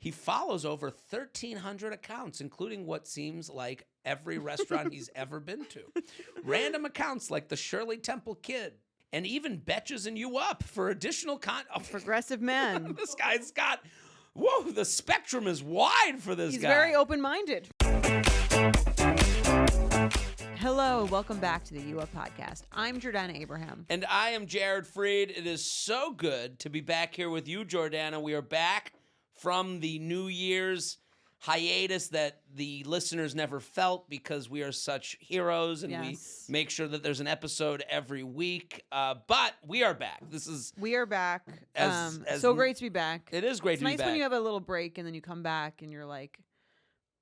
He follows over 1,300 accounts, including what seems like every restaurant he's ever been to. Random accounts like the Shirley Temple Kid, and even Betches and You Up for additional content. Progressive man. This guy's got, whoa, the spectrum is wide for this He's guy. He's very open-minded. Hello, welcome back to the You Up podcast. I'm Jordana Abraham. And I am Jared Freed. It is so good to be back here with you, Jordana. We are back from the New Year's hiatus that the listeners never felt because we are such heroes and we make sure that there's an episode every week. But we are back. We are back. So great to be back. It is great to be back. It's nice when you have a little break and then you come back and you're like,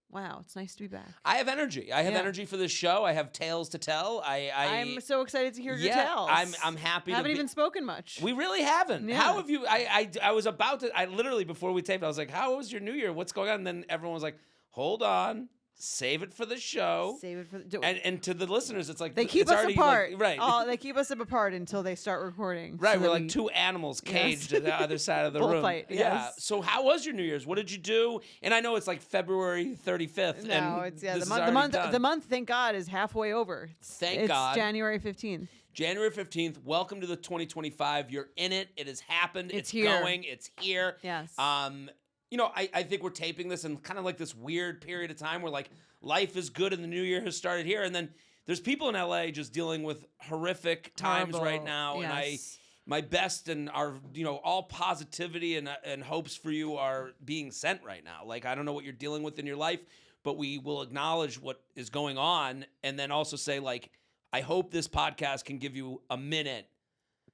wow, it's nice to be back. I have energy. I have energy for this show. I have tales to tell. I'm so excited to hear your tales. I'm happy. I haven't even spoken much. We really haven't. Yeah. How have you? I was about to. I literally before we taped, I was like, "How was your New Year? What's going on?" And then everyone was like, "Hold on." Save it for the show. Save it for the and to the listeners, it's like they keep us apart, like, right? They keep us apart until they start recording. Right, we're like two animals caged at the other side of the room. Fight, yes. Yeah. So how was your New Year's? What did you do? And I know it's like February 35th. No, and it's the month. Thank God, is halfway over. Thank God. It's January 15th. January 15th. Welcome to the 2025. You're in it. It has happened. It's here. Going. It's here. Yes. You know, I think we're taping this in kind of like this weird period of time where like life is good and the new year has started here. And then there's people in LA just dealing with horrific times right now. Yes. And my best and our, all positivity and hopes for you are being sent right now. Like, I don't know what you're dealing with in your life, but we will acknowledge what is going on and then also say, like, I hope this podcast can give you a minute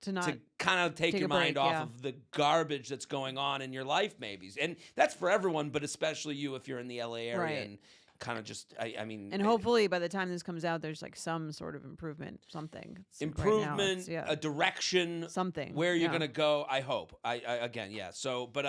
to kind of take your mind off of the garbage that's going on in your life, maybe. And that's for everyone, but especially you if you're in the LA area and kind of just, I mean. And hopefully by the time this comes out, there's like some sort of improvement, something. Improvement, a direction. Something. Where you're going to go, I hope. Again, yeah. So, but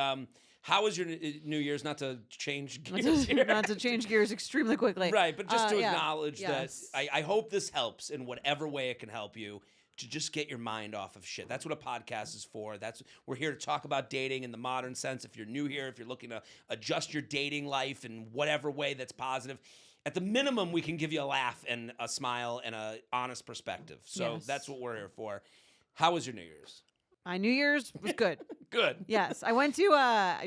how was your New Year's? Not to change gears here. Not to change gears extremely quickly. Right, but just to acknowledge that I hope this helps in whatever way it can help you. To just get your mind off of shit. That's what a podcast is for. We're here to talk about dating in the modern sense. If you're new here, if you're looking to adjust your dating life in whatever way that's positive, at the minimum, we can give you a laugh and a smile and an honest perspective. So that's what we're here for. How was your New Year's? My New Year's was good. Good. Yes, I went to.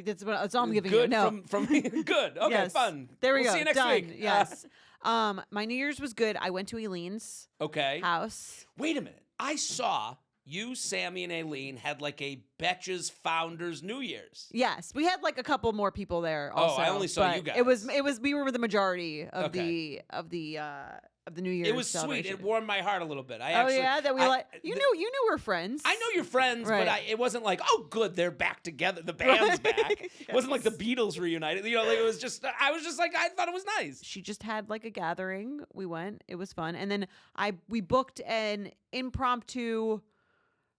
That's all I'm giving good you. No, from good. Okay, fun. There we go. See you next Done. week. Yes. My New Year's was good. I went to Eileen's house. Wait a minute. I saw you, Sammy, and Aileen had like a Betches Founders New Year's. Yes, we had like a couple more people there. Also, I only saw you guys. It was we were the majority of the New Year's. It was sweet. It warmed my heart a little bit. That we you knew we're friends. I know you're friends, but it wasn't like, oh, good, they're back together. The band's back. Yes. It wasn't like the Beatles reunited. Like it was just. I was just like, I thought it was nice. She just had like a gathering. We went. It was fun, and then we booked an impromptu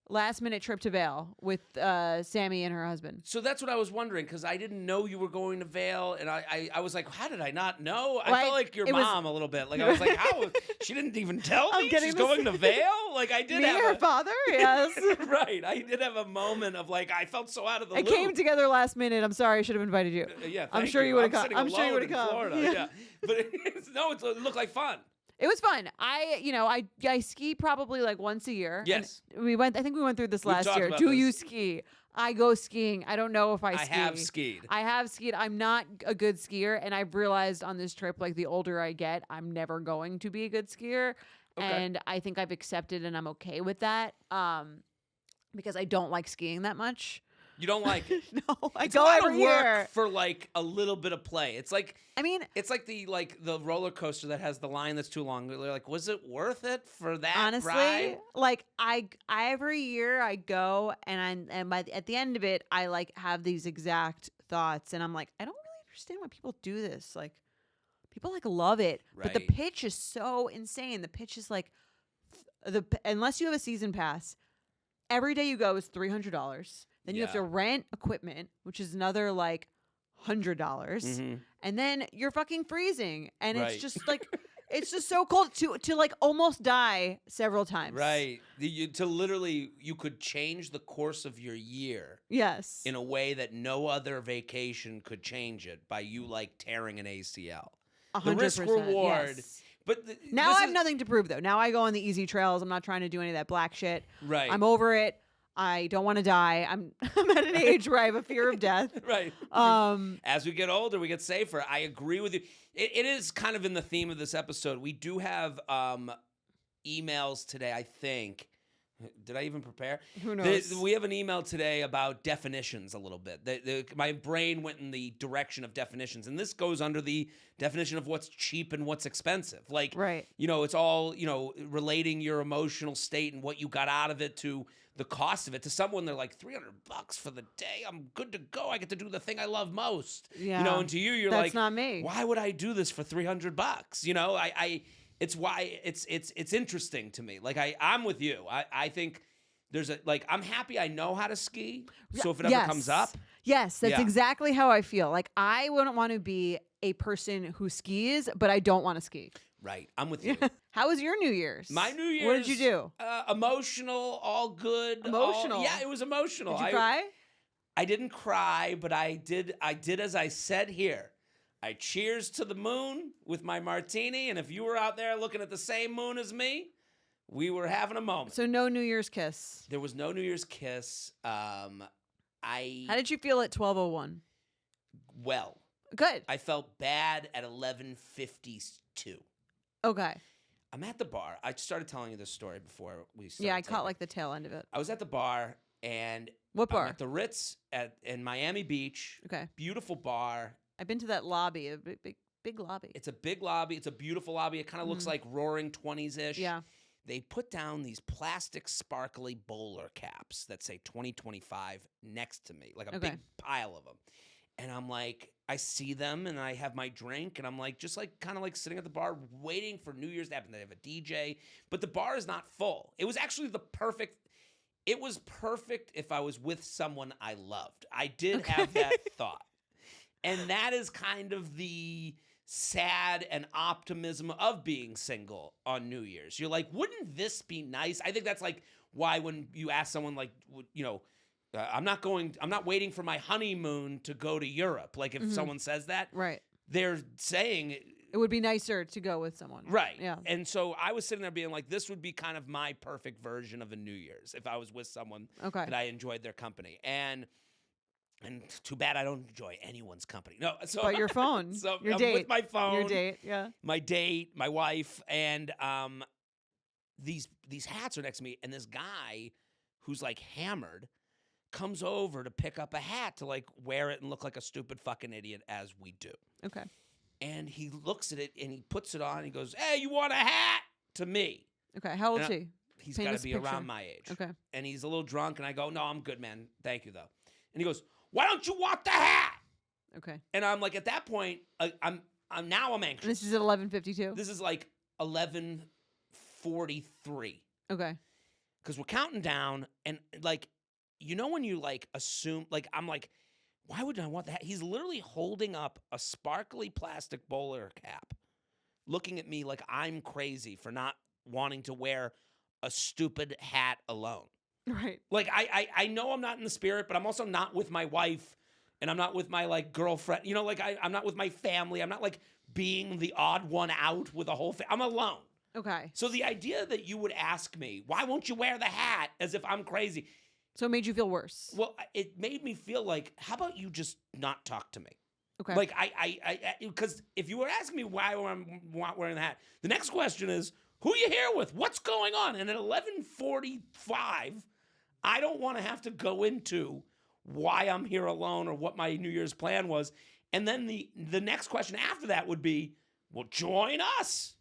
last-minute trip to Vail with Sammy and her husband. So that's what I was wondering, because I didn't know you were going to Vail, and I was like, how did I not know? I felt like your mom a little bit. Like I was like, how? She didn't even tell me she's going to Vail? Like I did have her father, yes. Right. I did have a moment of like, I felt so out of the loop. It came together last minute. I'm sorry, I should have invited you. I'm sure you would have come. I'm sure you would have come. Florida. Yeah. But it looked like fun. It was fun. I ski probably like once a year. Yes. And I think we went through this last year. Do you ski? I go skiing. I don't know if I ski. I have skied. I'm not a good skier, and I've realized on this trip, like the older I get, I'm never going to be a good skier. Okay. And I think I've accepted and I'm okay with that. Because I don't like skiing that much. You don't like it? No, I it's go a lot every of work year for like a little bit of play. It's like it's like the roller coaster that has the line that's too long. They're like, was it worth it for that? Honestly, ride? Like I every year I go and at the end of it, I like have these exact thoughts, and I'm like, I don't really understand why people do this. Like, people like love it, but the pitch is so insane. The pitch is like unless you have a season pass, every day you go is $300. Then you have to rent equipment, which is another like $100, and then you're fucking freezing, and it's just like It's just so cold to like almost die several times. Right. To literally, you could change the course of your year Yes. in a way that no other vacation could change it by you like tearing an ACL. The 100%. risk reward. Yes. But Now I have nothing to prove though. Now I go on the easy trails. I'm not trying to do any of that black shit. Right. I'm over it. I don't want to die. I'm at an age where I have a fear of death. Right. As we get older, we get safer. I agree with you. It is kind of in the theme of this episode. We do have emails today, I think. Did I even prepare? Who knows? We have an email today about definitions a little bit. My brain went in the direction of definitions, and this goes under the definition of what's cheap and what's expensive. Like, Right. It's all, relating your emotional state and what you got out of it to the cost of it. To someone, they're like, $300 for the day. I'm good to go. I get to do the thing I love most. Yeah. And to you, you're That's like, not me. Why would I do this for $300? It's why it's interesting to me. Like I'm with you. I think there's I'm happy I know how to ski. So if it ever comes up. Yes, that's Yeah. exactly how I feel. Like I wouldn't want to be a person who skis, but I don't want to ski. Right. I'm with you. How was your New Year's? My New Year's. What did you do? Emotional, all good. Emotional? Yeah, it was emotional. Did you cry? I didn't cry, but I did as I said here. I cheers to the moon with my martini, and if you were out there looking at the same moon as me, we were having a moment. So no New Year's kiss. There was no New Year's kiss. How did you feel at 12:01? Well, Good. I felt bad at 11:52. Okay. I'm at the bar. I started telling you this story before we started. Yeah, I caught like the tail end of it. I was at the bar, and What bar? I'm at the Ritz in Miami Beach. Okay. Beautiful bar. I've been to that lobby, a big lobby. It's a big lobby. It's a beautiful lobby. It kind of looks like Roaring 20s-ish. Yeah. They put down these plastic sparkly bowler caps that say 2025 next to me, like a big pile of them. And I'm like, I see them and I have my drink and I'm like, just like kind of like sitting at the bar waiting for New Year's to happen. They have a DJ, but the bar is not full. It was actually it was perfect if I was with someone I loved. I did have that thought. And that is kind of the sad and optimism of being single on New Year's. You're like, wouldn't this be nice? I think that's like why when you ask someone like, I'm not waiting for my honeymoon to go to Europe. Like if someone says that, Right. they're saying It would be nicer to go with someone. right. Yeah. And so I was sitting there being like, this would be kind of my perfect version of a New Year's if I was with someone Okay. that I enjoyed their company. And too bad I don't enjoy anyone's company. No, so But your phone. so your I'm date. with my phone. Your date. Yeah. My date, my wife, and these hats are next to me, and this guy who's like hammered comes over to pick up a hat to like wear it and look like a stupid fucking idiot as we do. Okay. And he looks at it and he puts it on and he goes, "Hey, you want a hat?" to me. Okay. How old And is he? He's Paint got us to a be picture. around my age. Okay. And he's a little drunk and I go, "No, I'm good, man. Thank you though." And he goes, "Why don't you want the hat?" Okay. And I'm like, at that point, I'm now anxious. And this is at 11:52. This is like 11:43 Okay. because we're counting down, and like, when you like assume, like, I'm like, why would I want that? He's literally holding up a sparkly plastic bowler cap, looking at me like I'm crazy for not wanting to wear a stupid hat alone. Right. Like, I know I'm not in the spirit, but I'm also not with my wife, and I'm not with my like girlfriend. Like I'm not with my family. I'm not like being the odd one out with a whole I'm alone. Okay. So the idea that you would ask me, why won't you wear the hat, as if I'm crazy? So it made you feel worse. Well, it made me feel like, how about you just not talk to me? Okay. Like because if you were asking me why I'm not wearing the hat, the next question is, who you here with? What's going on? And at 11:45, I don't want to have to go into why I'm here alone or what my New Year's plan was. And then the next question after that would be, well, join us.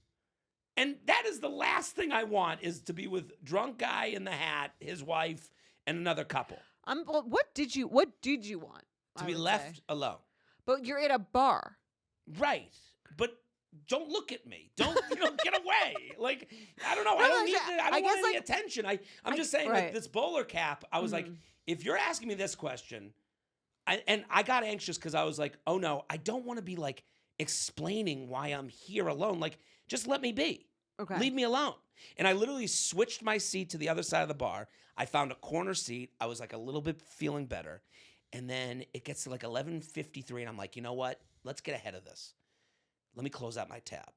And that is the last thing I want, is to be with drunk guy in the hat, his wife, and another couple. Well, what did you want? To be left alone. But you're at a bar. Right. But don't look at me. Don't, get away. Like, I don't know. No, I don't need actually, I I don't want guess, any like, attention. I'm just saying, right. like, this bowler cap, I was like, if you're asking me this question, and I got anxious because I was like, oh no, I don't want to be like explaining why I'm here alone. Like, just let me be. Okay. Leave me alone. And I literally switched my seat to the other side of the bar. I found a corner seat. I was like a little bit feeling better. And then it gets to like 11:53 and I'm like, you know what? Let's get ahead of this. Let me close out my tab.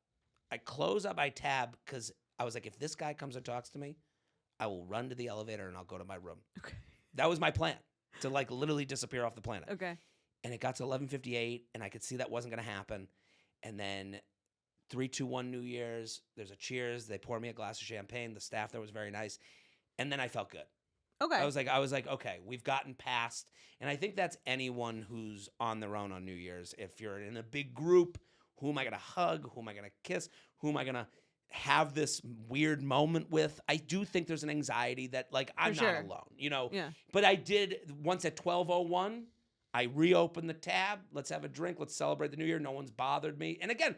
I close out my tab because I was like, if this guy comes and talks to me, I will run to the elevator and I'll go to my room. Okay. That was my plan, to like literally disappear off the planet. Okay. And it got to 11:58 and I could see that wasn't going to happen. And then 3, 2, 1 New Year's, there's a cheers. They pour me a glass of champagne. The staff there was very nice. And then I felt good. Okay. I was like, okay, we've gotten past. And I think that's anyone who's on their own on New Year's. If you're in a big group, who am I going to hug? Who am I going to kiss? Who am I going to have this weird moment with? I do think there's an anxiety that, like, I'm For not sure. alone, you know? Yeah. But I did, once at 12:01, I reopened the tab. Let's have a drink. Let's celebrate the new year. No one's bothered me. And again,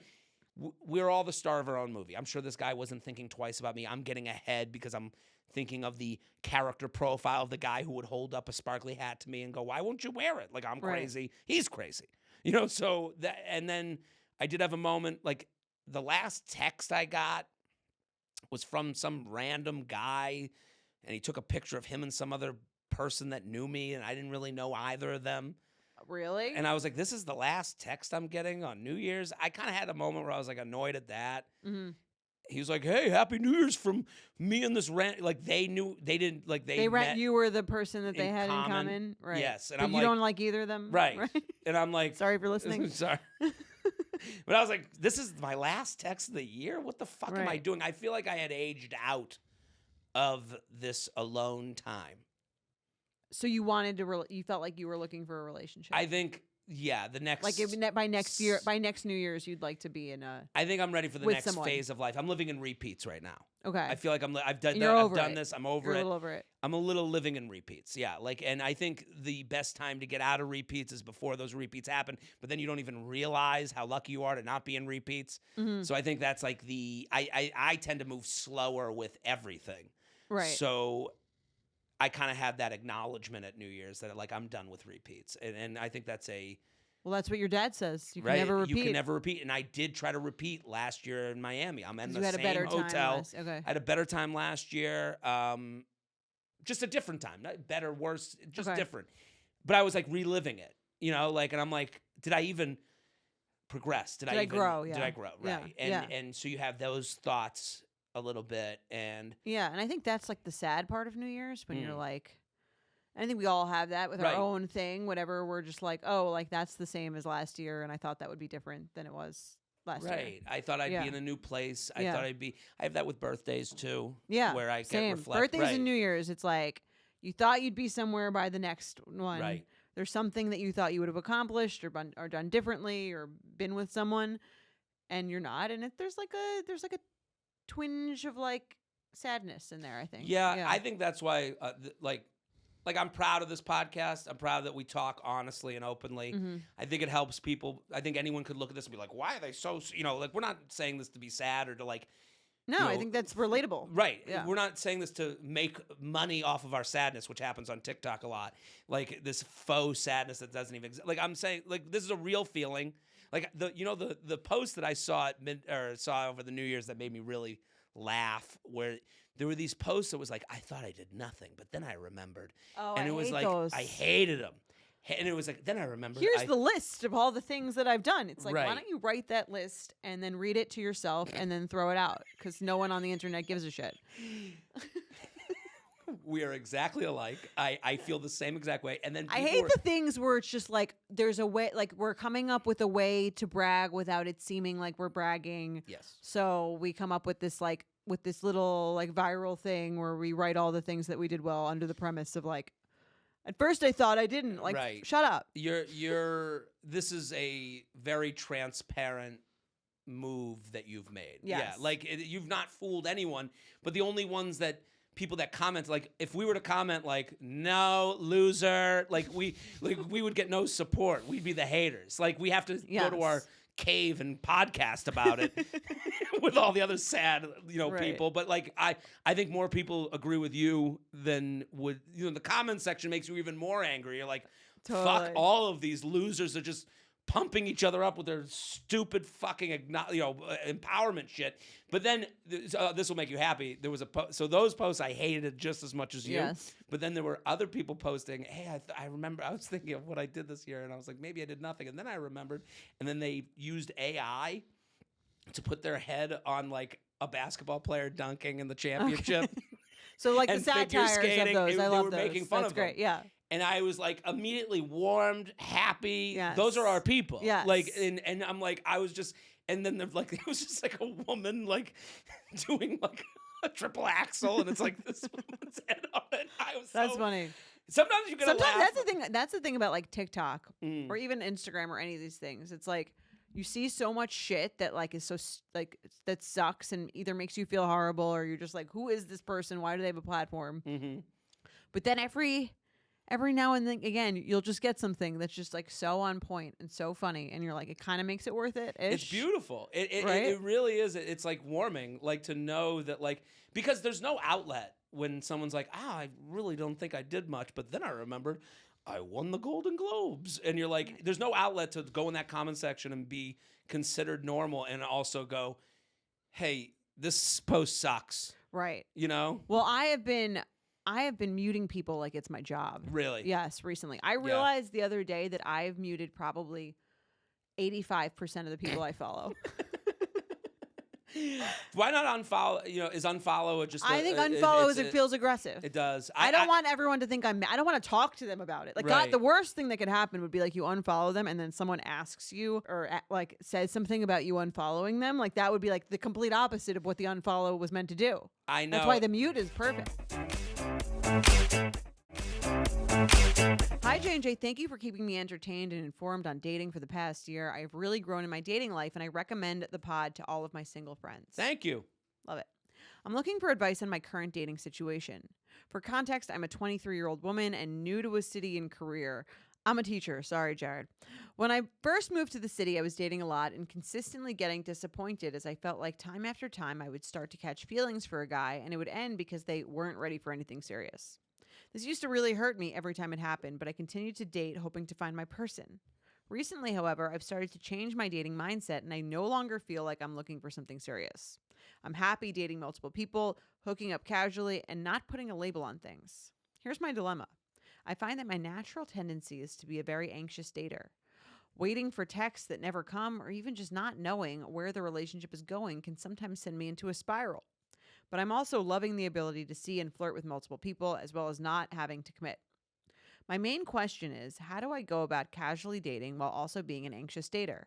we're all the star of our own movie. I'm sure this guy wasn't thinking twice about me. I'm getting ahead because I'm thinking of the character profile of the guy who would hold up a sparkly hat to me and go, why won't you wear it? Like, I'm Right. crazy. He's crazy. You know, so that, and then I did have a moment, like the last text I got was from some random guy and he took a picture of him and some other person that knew me and I didn't really know either of them. Really? And I was like, this is the last text I'm getting on New Year's. I kind of had a moment where I was like annoyed at that. Mm-hmm. He was like, hey, Happy New Year's from me and this rant. Like they knew, they didn't, like they met You were the person that they in had common. in common? Right. Yes. And But I'm you like, don't like either of them? right. And I'm like, Sorry for listening. sorry. But I was like, this is my last text of the year? What the fuck am I Right. doing? I feel like I had aged out of this alone time. So you wanted to, you felt like you were looking for a relationship. I think, yeah, the next. Like by next year, by next New Year's, you'd like to be in a. I think I'm ready for the with next someone. phase of life. I'm living in repeats right now. Okay. I feel like I've done And you're that. I've over done it. this. I'm over You're it. a little over it. I'm a little living in repeats. Yeah. Like, and I think the best time to get out of repeats is before those repeats happen. But then you don't even realize how lucky you are to not be in repeats. Mm-hmm. So I think that's like I tend to move slower with everything. Right. So I kind of had that acknowledgement at New Year's that like I'm done with repeats. And I think that's Well, that's what your dad says. You can right. never repeat. You can never repeat. And I did try to repeat last year in Miami. I'm in 'Cause the you had same a better hotel. time last. Okay. I had a better time last year. Just a different time. Not better, worse, just Okay. different. But I was like reliving it, you know, like, and I'm like, did I even progress? Did I even grow? Did Yeah. I grow? Yeah. Right. Yeah. And so you have those thoughts a little bit. And Yeah, and I think that's like the sad part of New Year's when you're Mm. like, I think we all have that with Right. our own thing. Whatever, we're just like, oh, like that's the same as last year, and I thought that would be different than it was last year. right. I thought I'd Yeah. be in a new place. I Yeah. thought I have that with birthdays too. Yeah, Where I same. get reflect. Birthdays right. and New Year's, it's like you thought you'd be somewhere by the next one. Right. There's something that you thought you would have accomplished or done differently or been with someone, and you're not. And there's like a twinge of like sadness in there. I think. Yeah, I think that's why, like I'm proud of this podcast. I'm proud that we talk honestly and openly. Mhm. I think it helps people. I think anyone could look at this and be like, why are they so, you know, like we're not saying this to be sad or to like, No, you I know, think that's relatable. right. Yeah. We're not saying this to make money off of our sadness, which happens on TikTok a lot. Like this faux sadness that doesn't even exist. Like I'm saying, like this is a real feeling. Like the post that I saw saw over the New Year's that made me really laugh, where there were these posts that was like, I thought I did nothing, but then I remembered. Oh, And I it was hate like, those. I hated them. And it was like, then I remembered. Here's the list of all the things that I've done. It's like, why Right. don't you write that list and then read it to yourself and then throw it out? Because no one on the internet gives a shit. We are exactly alike. I feel the same exact way. And then I people hate were- the things where it's just like there's a way, like we're coming up with a way to brag without it seeming like we're bragging. Yes. So we come up with this little like viral thing where we write all the things that we did well under the premise of like, at first I thought I didn't. Like, Right. shut up. This is a very transparent move that you've made. Yes. Yeah. Like you've not fooled anyone, but the only ones that people that comment, like if we were to comment like, no, loser, like we would get no support. We'd be the haters. Like we have to go to Yes. our cave and podcast about it with all the other sad, Right. people. But like, I think more people agree with you than would, the comment section makes you even more angry. You're like, fuck Totally. all of these losers are just pumping each other up with their stupid fucking empowerment shit. But then this will make you happy. There was so those posts I hated just as much as you. Yes. But then there were other people posting, hey, I remember I was thinking of what I did this year, and I was like, maybe I did nothing. And then I remembered, and then they used AI to put their head on like a basketball player dunking in the championship. Okay. So like the and figure satires skating, of those, I they love were those. making fun That's of them. great. Yeah. And I was like immediately warmed, happy. Yes. Those are our people. Yes. Like, and I'm like, I was just, and then there's like, it was just like a woman like doing like a triple axel, and it's like this woman's head on it. That's funny. Sometimes you gotta laugh. That's the thing. That's the thing about like TikTok Mm. or even Instagram or any of these things. It's like you see so much shit that like is so like that sucks and either makes you feel horrible or you're just like, who is this person? Why do they have a platform? Mm-hmm. But then every now and then again, you'll just get something that's just like so on point and so funny, and you're like, it kind of makes it worth it. It's beautiful. Right? It really is. It's like warming, like to know that, like, because there's no outlet when someone's like, I really don't think I did much, but then I remembered I won the Golden Globes, and you're like, there's no outlet to go in that comment section and be considered normal, and also go, hey, this post sucks. Right. You know? Well, I have been muting people like it's my job. Really? Yes, recently. I realized the other day that I've muted probably 85% of the people I follow. Why not unfollow? Is unfollow just? I think unfollow feels aggressive. It does. I don't want everyone to think I don't want to talk to them about it. Like, God, the worst thing that could happen would be like you unfollow them and then someone asks you or like says something about you unfollowing them. Like that would be like the complete opposite of what the unfollow was meant to do. I know. That's why the mute is perfect. Hi, J&J. Thank you for keeping me entertained and informed on dating for the past year. I've really grown in my dating life, and I recommend the pod to all of my single friends. Thank you. Love it. I'm looking for advice on my current dating situation. For context, I'm a 23-year-old woman and new to a city and career. I'm a teacher. Sorry, Jared. When I first moved to the city, I was dating a lot and consistently getting disappointed as I felt like time after time I would start to catch feelings for a guy, and it would end because they weren't ready for anything serious. This used to really hurt me every time it happened, but I continued to date, hoping to find my person. Recently, however, I've started to change my dating mindset, and I no longer feel like I'm looking for something serious. I'm happy dating multiple people, hooking up casually, and not putting a label on things. Here's my dilemma. I find that my natural tendency is to be a very anxious dater. Waiting for texts that never come, or even just not knowing where the relationship is going, can sometimes send me into a spiral. But I'm also loving the ability to see and flirt with multiple people, as well as not having to commit. My main question is, how do I go about casually dating while also being an anxious dater?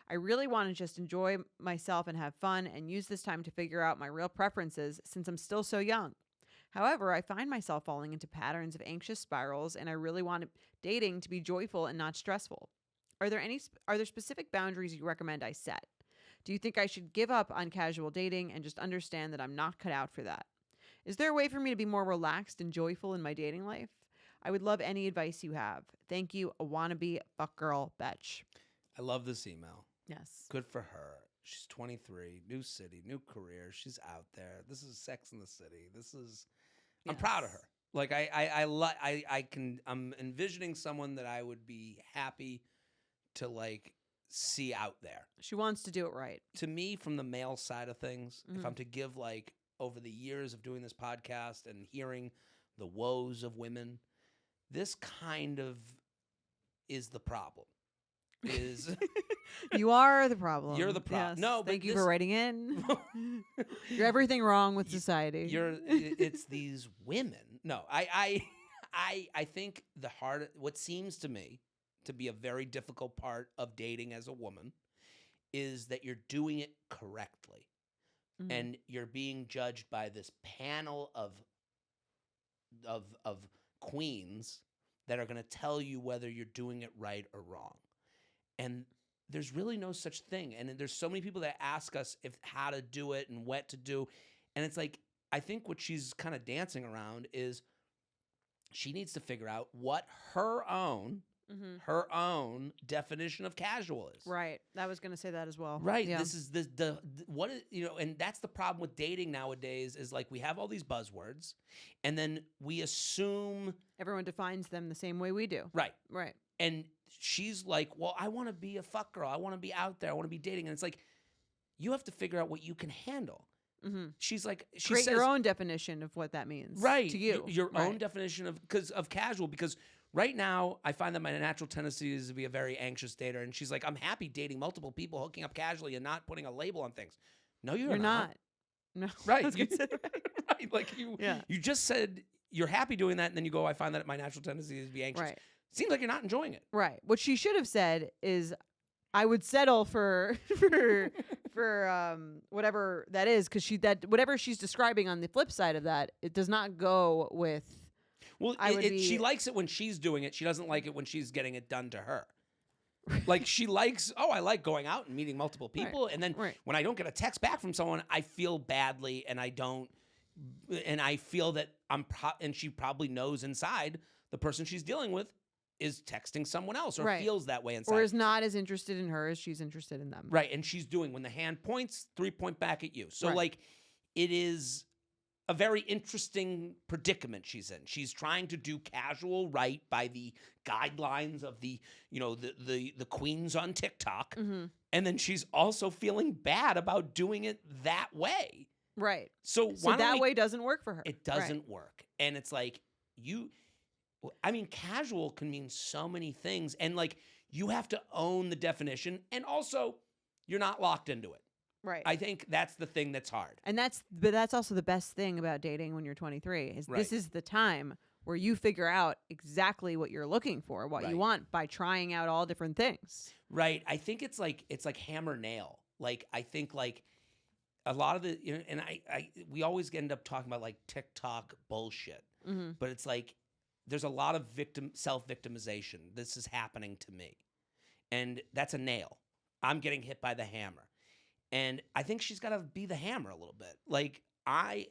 I really want to just enjoy myself and have fun and use this time to figure out my real preferences since I'm still so young. However, I find myself falling into patterns of anxious spirals, and I really want dating to be joyful and not stressful. Are there specific boundaries you recommend I set? Do you think I should give up on casual dating and just understand that I'm not cut out for that? Is there a way for me to be more relaxed and joyful in my dating life? I would love any advice you have. Thank you, a wannabe fuck girl bitch. I love this email. Yes. Good for her. She's 23, new city, new career. She's out there. This is Sex in the City. I'm proud of her. Like I'm envisioning someone that I would be happy to like see out there. She wants to do it right. To me, from the male side of things, if I'm to give like over the years of doing this podcast and hearing the woes of women, this kind of is the problem. You are the problem. You're the problem. Yes. No, but thank you for writing in. You're everything wrong with society. It's these women. No, I think what seems to me to be a very difficult part of dating as a woman is that you're doing it correctly. Mm-hmm. And you're being judged by this panel of queens that are going to tell you whether you're doing it right or wrong. And there's really no such thing. And there's so many people that ask us how to do it and what to do. And it's like, I think what she's kind of dancing around is she needs to figure out what her own definition of casual is. Right. I was going to say that as well. Right. Yeah. This is what is, and that's the problem with dating nowadays is like we have all these buzzwords and then we assume everyone defines them the same way we do. Right. Right. And she's like, well, I want to be a fuck girl. I want to be out there. I want to be dating. And it's like, you have to figure out what you can handle. She's like, she Create says, your own definition of what that means, right? To you, your own definition of casual. Because right now, I find that my natural tendency is to be a very anxious dater. And she's like, I'm happy dating multiple people, hooking up casually, and not putting a label on things. No, you're not. No, Right. I was gonna say, Right. Like you just said you're happy doing that, and then you go, I find that my natural tendency is to be anxious. Right. Seems like you're not enjoying it. Right. What she should have said is, I would settle for whatever that is, because whatever she's describing on the flip side of that, it does not go with. Well, she likes it when she's doing it. She doesn't like it when she's getting it done to her. Like she likes, I like going out and meeting multiple people, and then when I don't get a text back from someone, I feel badly, and I feel that and she probably knows inside the person she's dealing with is texting someone else, or feels that way inside, or is not as interested in her as she's interested in them. Right, and she's doing, when the hand points, 3 point back at you. So like, it is a very interesting predicament she's in. She's trying to do casual right by the guidelines of the queens on TikTok, and then she's also feeling bad about doing it that way. Right. So that way doesn't work for her. It doesn't work, and it's like casual can mean so many things, and like, you have to own the definition, and also you're not locked into it. Right. I think that's the thing that's hard. And that's also the best thing about dating when you're 23 is this is the time where you figure out exactly what you're looking for, what you want, by trying out all different things. Right. I think it's like hammer nail. Like, I think like a lot of the, and we always end up talking about like TikTok bullshit, but it's like, there's a lot of self-victimization. This is happening to me. And that's a nail. I'm getting hit by the hammer. And I think she's got to be the hammer a little bit. Like, I'm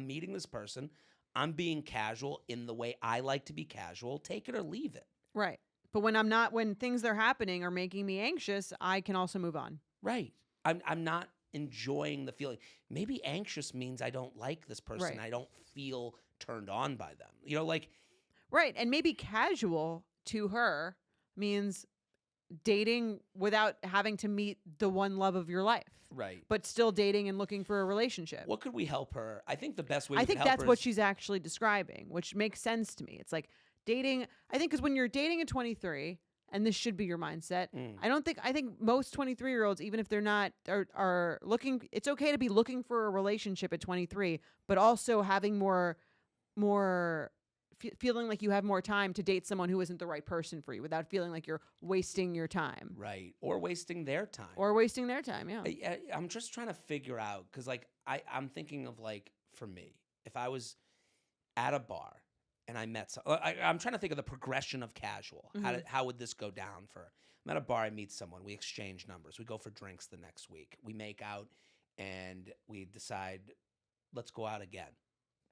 meeting this person. I'm being casual in the way I like to be casual. Take it or leave it. Right. But when things that are happening are making me anxious, I can also move on. Right. I'm not enjoying the feeling. Maybe anxious means I don't like this person. I don't feel turned on by them. Like. Right. And maybe casual to her means dating without having to meet the one love of your life. Right. But still dating and looking for a relationship. What could we help her? I think the best way I think that's what she's actually describing, which makes sense to me. It's like dating, I think, because when you're dating at 23, and this should be your mindset, I think most 23-year-olds, even if they're not, are looking, it's okay to be looking for a relationship at 23, but also having more feeling like you have more time to date someone who isn't the right person for you without feeling like you're wasting your time. Right. Or wasting their time. Yeah. I'm just trying to figure out, because like I'm thinking of, like, for me, if I was at a bar and I met I'm trying to think of the progression of casual. How would this go down for, I'm at a bar, I meet someone, we exchange numbers, we go for drinks the next week, we make out, and we decide, let's go out again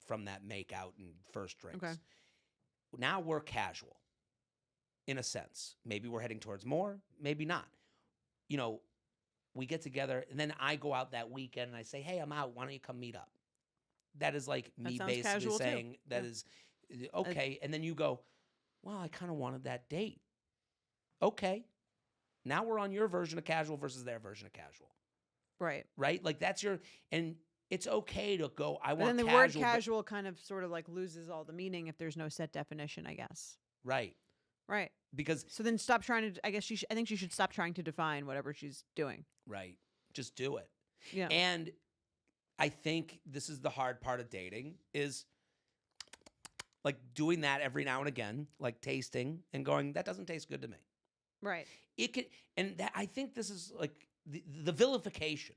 from that make out and first drinks. Okay. Now we're casual, in a sense. Maybe we're heading towards more, maybe not. We get together, and then I go out that weekend, and I say, hey, I'm out. Why don't you come meet up? That is like me basically saying that is okay. And then you go, well, I kind of wanted that date. Okay. Now we're on your version of casual versus their version of casual. Right. Right? Like, that's and it's okay to go, I want casual. And then the word casual kind of sort of like loses all the meaning if there's no set definition, I guess. Right. Right. Because. So then stop trying to, I guess I think she should stop trying to define whatever she's doing. Right. Just do it. Yeah. And I think this is the hard part of dating, is like doing that every now and again, like tasting and going, that doesn't taste good to me. Right. It could, and that, I think this is like the vilification.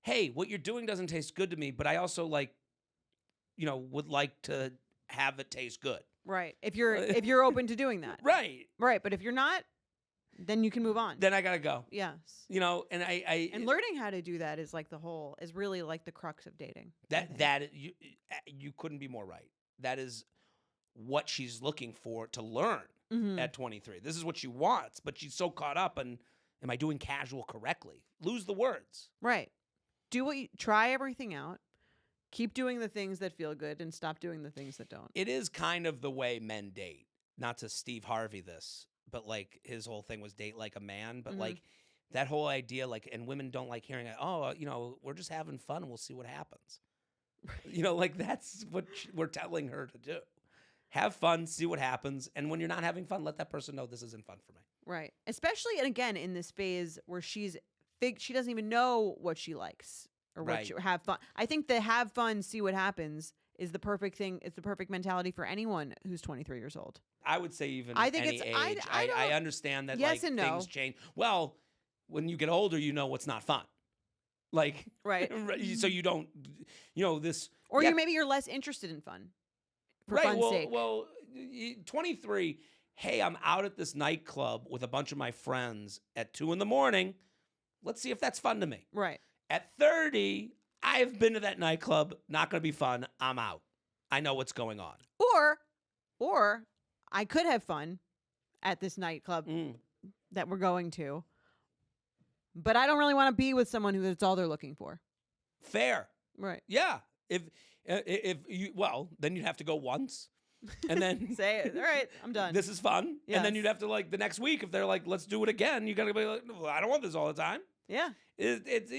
Hey, what you're doing doesn't taste good to me, but I also would like to have it taste good. Right. If you're open to doing that. Right. Right. But if you're not, then you can move on. Then I gotta go. Yes. And and learning how to do that is really like the crux of dating. You couldn't be more right. That is what she's looking for to learn at 23. This is what she wants, but she's so caught up in, am I doing casual correctly? Lose the words. Right. Try everything out. Keep doing the things that feel good and stop doing the things that don't. It is kind of the way men date. Not to Steve Harvey this, but like his whole thing was date like a man. But Mhm. like that whole idea, like, and women don't like hearing it. Oh, we're just having fun and we'll see what happens. Like that's what we're telling her to do. Have fun, see what happens, and when you're not having fun, let that person know this isn't fun for me. Right. Especially, and again, in this phase where she doesn't even know what she likes or Right. have fun. I think the have fun, see what happens is the perfect thing. It's the perfect mentality for anyone who's 23 years old. I would say even I think any it's- age. I understand that Yes like and no. things change. Well, when you get older, you know what's not fun. Like Right. so you don't this Or yeah, you're less interested in fun. For right. fun's sake. Well, 23. Hey, I'm out at this nightclub with a bunch of my friends at 2 a.m. Let's see if that's fun to me. Right. At 30, I've been to that nightclub. Not going to be fun. I'm out. I know what's going on. Or I could have fun at this nightclub that we're going to, but I don't really want to be with someone who that's all they're looking for. Fair. Right. Yeah. If you then you'd have to go once, and then Say it. All right, I'm done. This is fun, Yes. and then you'd have to like the next week if they're like, let's do it again. You gotta be like, well, I don't want this all the time. Yeah. It's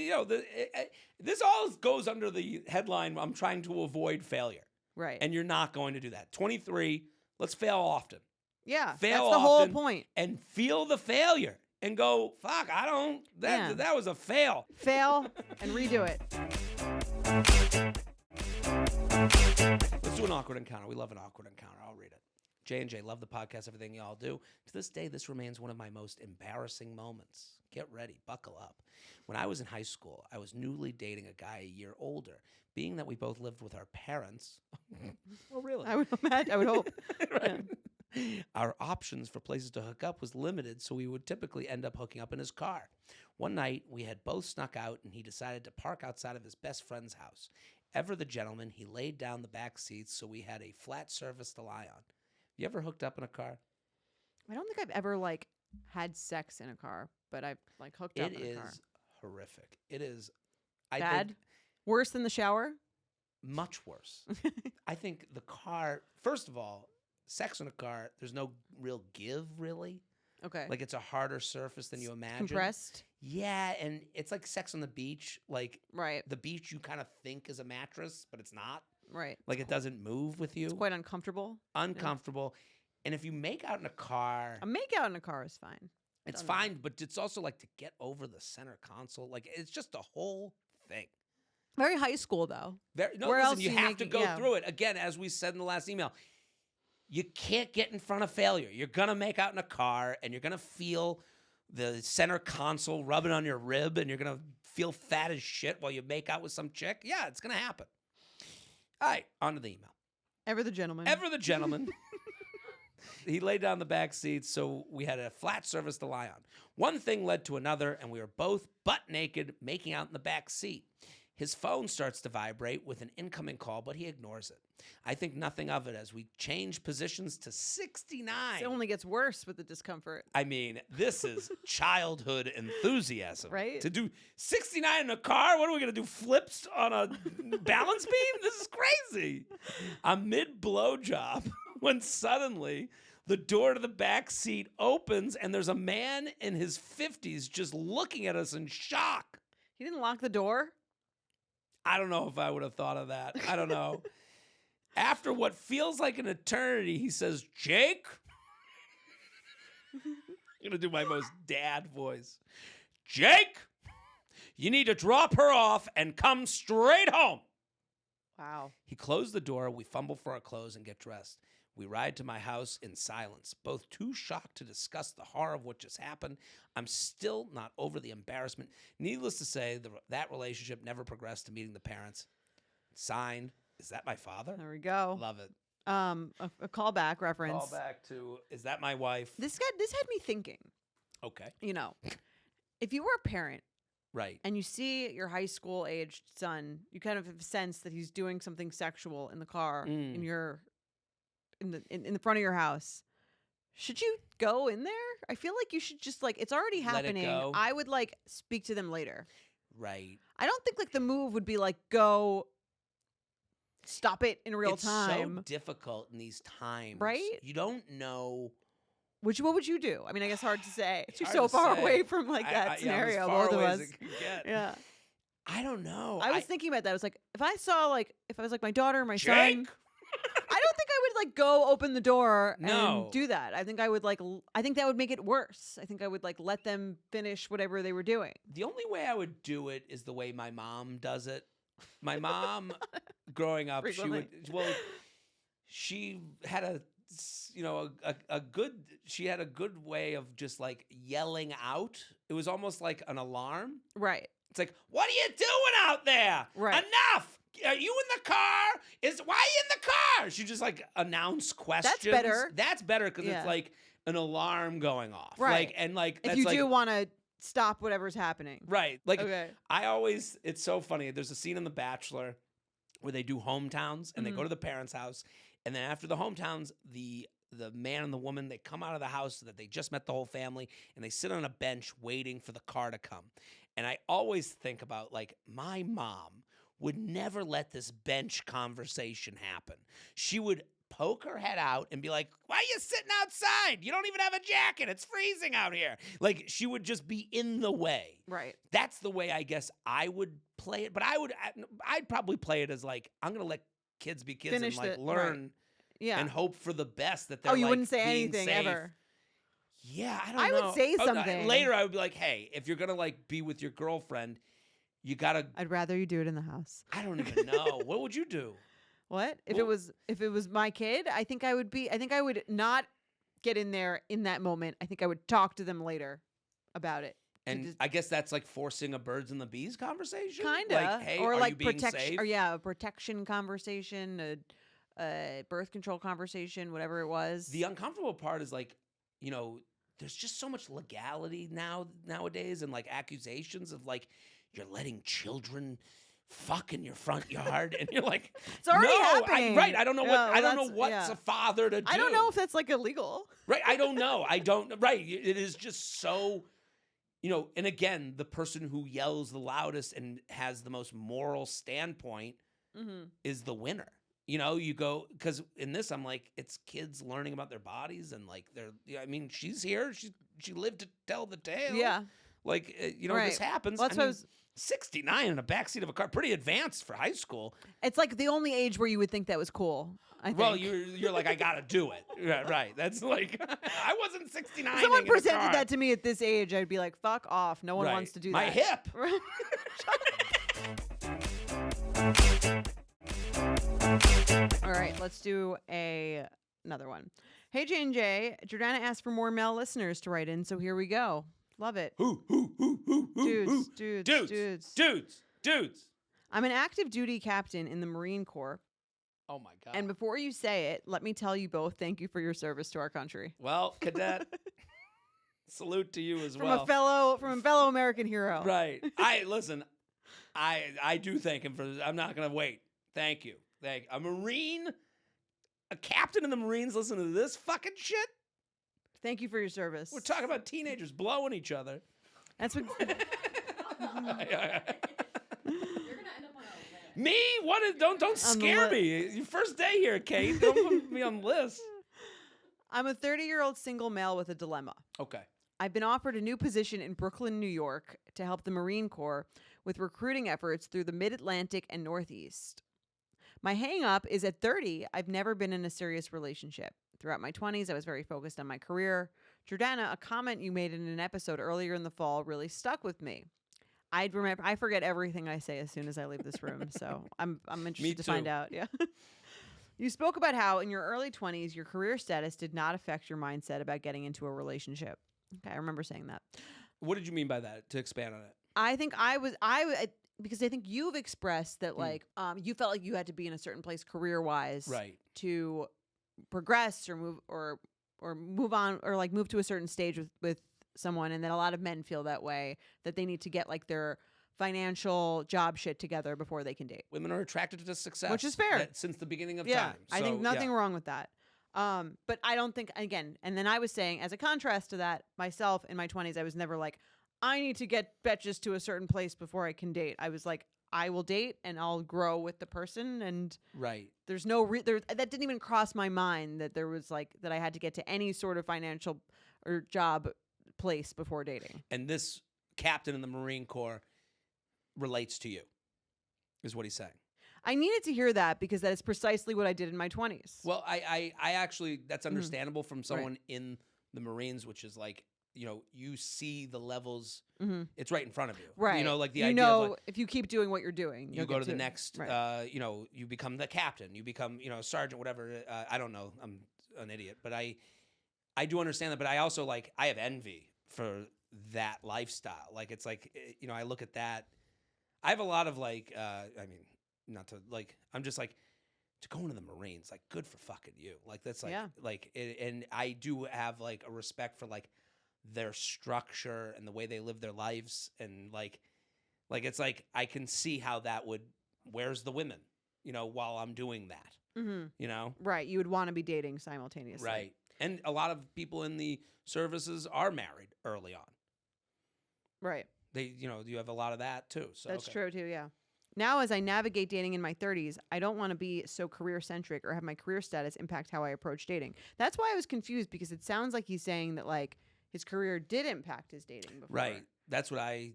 this all goes under the headline. I'm trying to avoid failure, Right. and you're not going to do that. 23. Let's fail often. Yeah. Fail that's the whole often. point. And feel the failure and go, fuck, I don't. That was a fail. Fail and redo it. Let's do an awkward encounter. We love an awkward encounter. I'll read it. J&J, love the podcast, everything y'all do. To this day, this remains one of my most embarrassing moments. Get ready. Buckle up. When I was in high school, I was newly dating a guy a year older. Being that we both lived with our parents. Well, really? I would imagine. I would hope. Right. Our options for places to hook up was limited, so we would typically end up hooking up in his car. One night, we had both snuck out, and he decided to park outside of his best friend's house. Ever the gentleman, he laid down the back seats so we had a flat surface to lie on. You ever hooked up in a car? I don't think I've ever had sex in a car, but I've hooked up in a car. It is horrific. It is Bad? think, Worse than the shower? much worse. I think the car, first of all, sex in a car, there's no real give, really. Okay. Like, it's a harder surface than you imagine. Compressed? Yeah, and it's like sex on the beach. Like, Right. the beach you kind of think is a mattress, but it's not. Right. Like, it doesn't move with you. It's quite uncomfortable. Uncomfortable. And if you make out in a car, A make out in a car is fine. it's don't know. fine, but it's also like to get over the center console. Like, it's just a whole thing. Very high school, though. Where Where listen, else you do you have make to it- go yeah. through it. Again, as we said in the last email, you can't get in front of failure. You're going to make out in a car, and you're going to feel the center console rubbing on your rib, and you're going to feel fat as shit while you make out with some chick. Yeah, it's going to happen. All right, on to the email. Ever the gentleman. Ever the gentleman. He laid down the back seats, so we had a flat surface to lie on. One thing led to another, and we were both butt naked, making out in the back seat. His phone starts to vibrate with an incoming call, but he ignores it. I think nothing of it as we change positions to 69. It only gets worse with the discomfort. I mean, this is childhood enthusiasm. Right? To do 69 in a car? What are we going to do? Flips on a balance beam? This is crazy. I'm mid blowjob when suddenly the door to the back seat opens and there's a man in his 50s just looking at us in shock. He didn't lock the door? I don't know if I would have thought of that. I don't know. After what feels like an eternity, he says, Jake? I'm going to do my most dad voice. Jake, you need to drop her off and come straight home. Wow. He closed the door. We fumble for our clothes and get dressed. We ride to my house in silence, both too shocked to discuss the horror of what just happened. I'm still not over the embarrassment. Needless to say, that relationship never progressed to meeting the parents. Signed, is that my father? There we go. Love it. A callback reference. Call back to, is that my wife? This had me thinking, Okay. If you were a parent Right. and you see your high school aged son, you kind of have a sense that he's doing something sexual in the car in the front of your house. Should you go in there? I feel like you should just it's already Let it happening. go. I would speak to them later. Right. I don't think the move would be go stop it in real It's time. so difficult in these times. Right? You don't know What would you do? I mean, I guess hard to say. It's You're hard so to far say. away from like that I'm as scenario, far both of away us. as it can get. Yeah. I don't know. I was thinking about that. I was like, if I was like my daughter, my son, Jake? I don't think I would like go open the door No. and do that. I think I would like, I think that would make it worse. I think I would like let them finish whatever they were doing. The only way I would do it is the way my mom does it. My mom, growing up, Frequently. she had she had a good way of just like yelling out. It was almost like an alarm. Right. It's like, what are you doing out there? Right. Enough. Are you in the car? Why are you in the car? She just like announce questions. better. That's better because Yeah. it's like an alarm going off. Right. Like, and like, If that's you like, do want to stop whatever's happening. right. Like, Okay. it's so funny. There's a scene in The Bachelor where they do hometowns and they go to the parents' house. And then after the hometowns, the man and the woman, they come out of the house that they just met the whole family and they sit on a bench waiting for the car to come. And I always think about like my mom would never let this bench conversation happen. She would poke her head out and be like, why are you sitting outside? You don't even have a jacket. It's freezing out here. Like she would just be in the way. Right. That's the way I guess I would play it. But I'd probably play it as like, I'm going to let kids be kids Finish and like the- learn Yeah. and hope for the best that they're You like, wouldn't say being anything safe. ever. Yeah, I don't I know. would say Oh, no, something. later I would be like, hey, if you're going to like be with your girlfriend, you got to, I'd rather you do it in the house. I don't even know. What would you do? What? If Well- it was my kid, I think I would not get in there in that moment. I think I would talk to them later about it. And I guess that's like forcing a birds and the bees conversation. Kind Like, of, hey, or are like you being protection, safe? or yeah, a protection conversation, a birth control conversation, whatever it was. The uncomfortable part is like, you know, there's just so much legality nowadays and like accusations of like you're letting children fuck in your front yard and you're like It's already no, happening. I don't know what Yeah, I don't know that's- what's yeah. a father to do. I don't know if that's like illegal. Right, I don't know. Right, it is just so, you know, and again, the person who yells the loudest and has the most moral standpoint Mm-hmm. is the winner. You know, you go, because in this, I'm like, it's kids learning about their bodies and like I mean, she's here. She lived to tell the tale. Yeah. Like, you know, Right. this happens. Well, that's I what I mean, was. 69 in the backseat of a car, pretty advanced for high school. It's like the only age where you would think that was cool. I think. Well, you're like, I gotta do it. Right. That's like, I wasn't 69. if someone in a presented car. that to me at this age, I'd be like, "Fuck off! No one Right. wants to do My that." hip. All right, let's do another one. Hey J&J, Jordana asked for more male listeners to write in, so here we go. Love it. Who, dudes. I'm an active duty captain in the Marine Corps, Oh my God. and before you say it, let me tell you both thank you for your service to our country. Well, cadet, salute to you as From well. a fellow American hero. Right. Listen, I do thank him for this. I'm not gonna wait. Thank you. A Marine, a captain in the Marines listen to this fucking shit. Thank you for your service. We're talking about teenagers blowing each other. That's what. Me? What is? Don't scare me. Your first day here, Kate. Don't put me on the list. I'm a 30-year-old single male with a dilemma. Okay. I've been offered a new position in Brooklyn, New York, to help the Marine Corps with recruiting efforts through the Mid-Atlantic and Northeast. My hang-up is at 30, I've never been in a serious relationship. Throughout my 20s, I was very focused on my career. Jordana, a comment you made in an episode earlier in the fall really stuck with me. I forget everything I say as soon as I leave this room, so I'm interested to find too. out. Yeah. You spoke about how in your early 20s, your career status did not affect your mindset about getting into a relationship. Okay, I remember saying that. What did you mean by that? To expand on it. I think because I think you've expressed that like you felt like you had to be in a certain place career-wise Right. to progress or move on or like move to a certain stage with someone, and that a lot of men feel that way, that they need to get like their financial job shit together before they can date. Women are attracted to success, Which is fair. since the beginning of Yeah, time. I think So, nothing yeah. wrong with that. But I don't think, again, and then I was saying, as a contrast to that, myself in my 20s, I was never like, I need to get betches to a certain place before I can date. I was like, I will date and I'll grow with the person. And Right. there's no, that didn't even cross my mind that there was like, that I had to get to any sort of financial or job place before dating. And this captain in the Marine Corps relates to you, is what he's saying. I needed to hear that because that is precisely what I did in my 20s. Well, I actually, that's understandable from someone in the Marines, which is like, you see the levels. It's right in front of you. Right. Like the idea of like, if you keep doing what you're doing, you go to the next, you become the captain, you become, sergeant, whatever. I don't know. I'm an idiot, but I do understand that. But I also I have envy for that lifestyle. Like, it's like, I look at that. I have a lot of not to I'm just like, to go into the Marines, like, good for fucking you. Like, that's and I do have a respect for their structure and the way they live their lives, and it's like I can see how that would. Where's the women? While I'm doing that, Right, you would want to be dating simultaneously, right? And a lot of people in the services are married early on. Right. They, you have a lot of that too. So that's true too. Yeah. Now, as I navigate dating in my 30s, I don't want to be so career-centric or have my career status impact how I approach dating. That's why I was confused, because it sounds like he's saying that his career did impact his dating before. Right. That's what I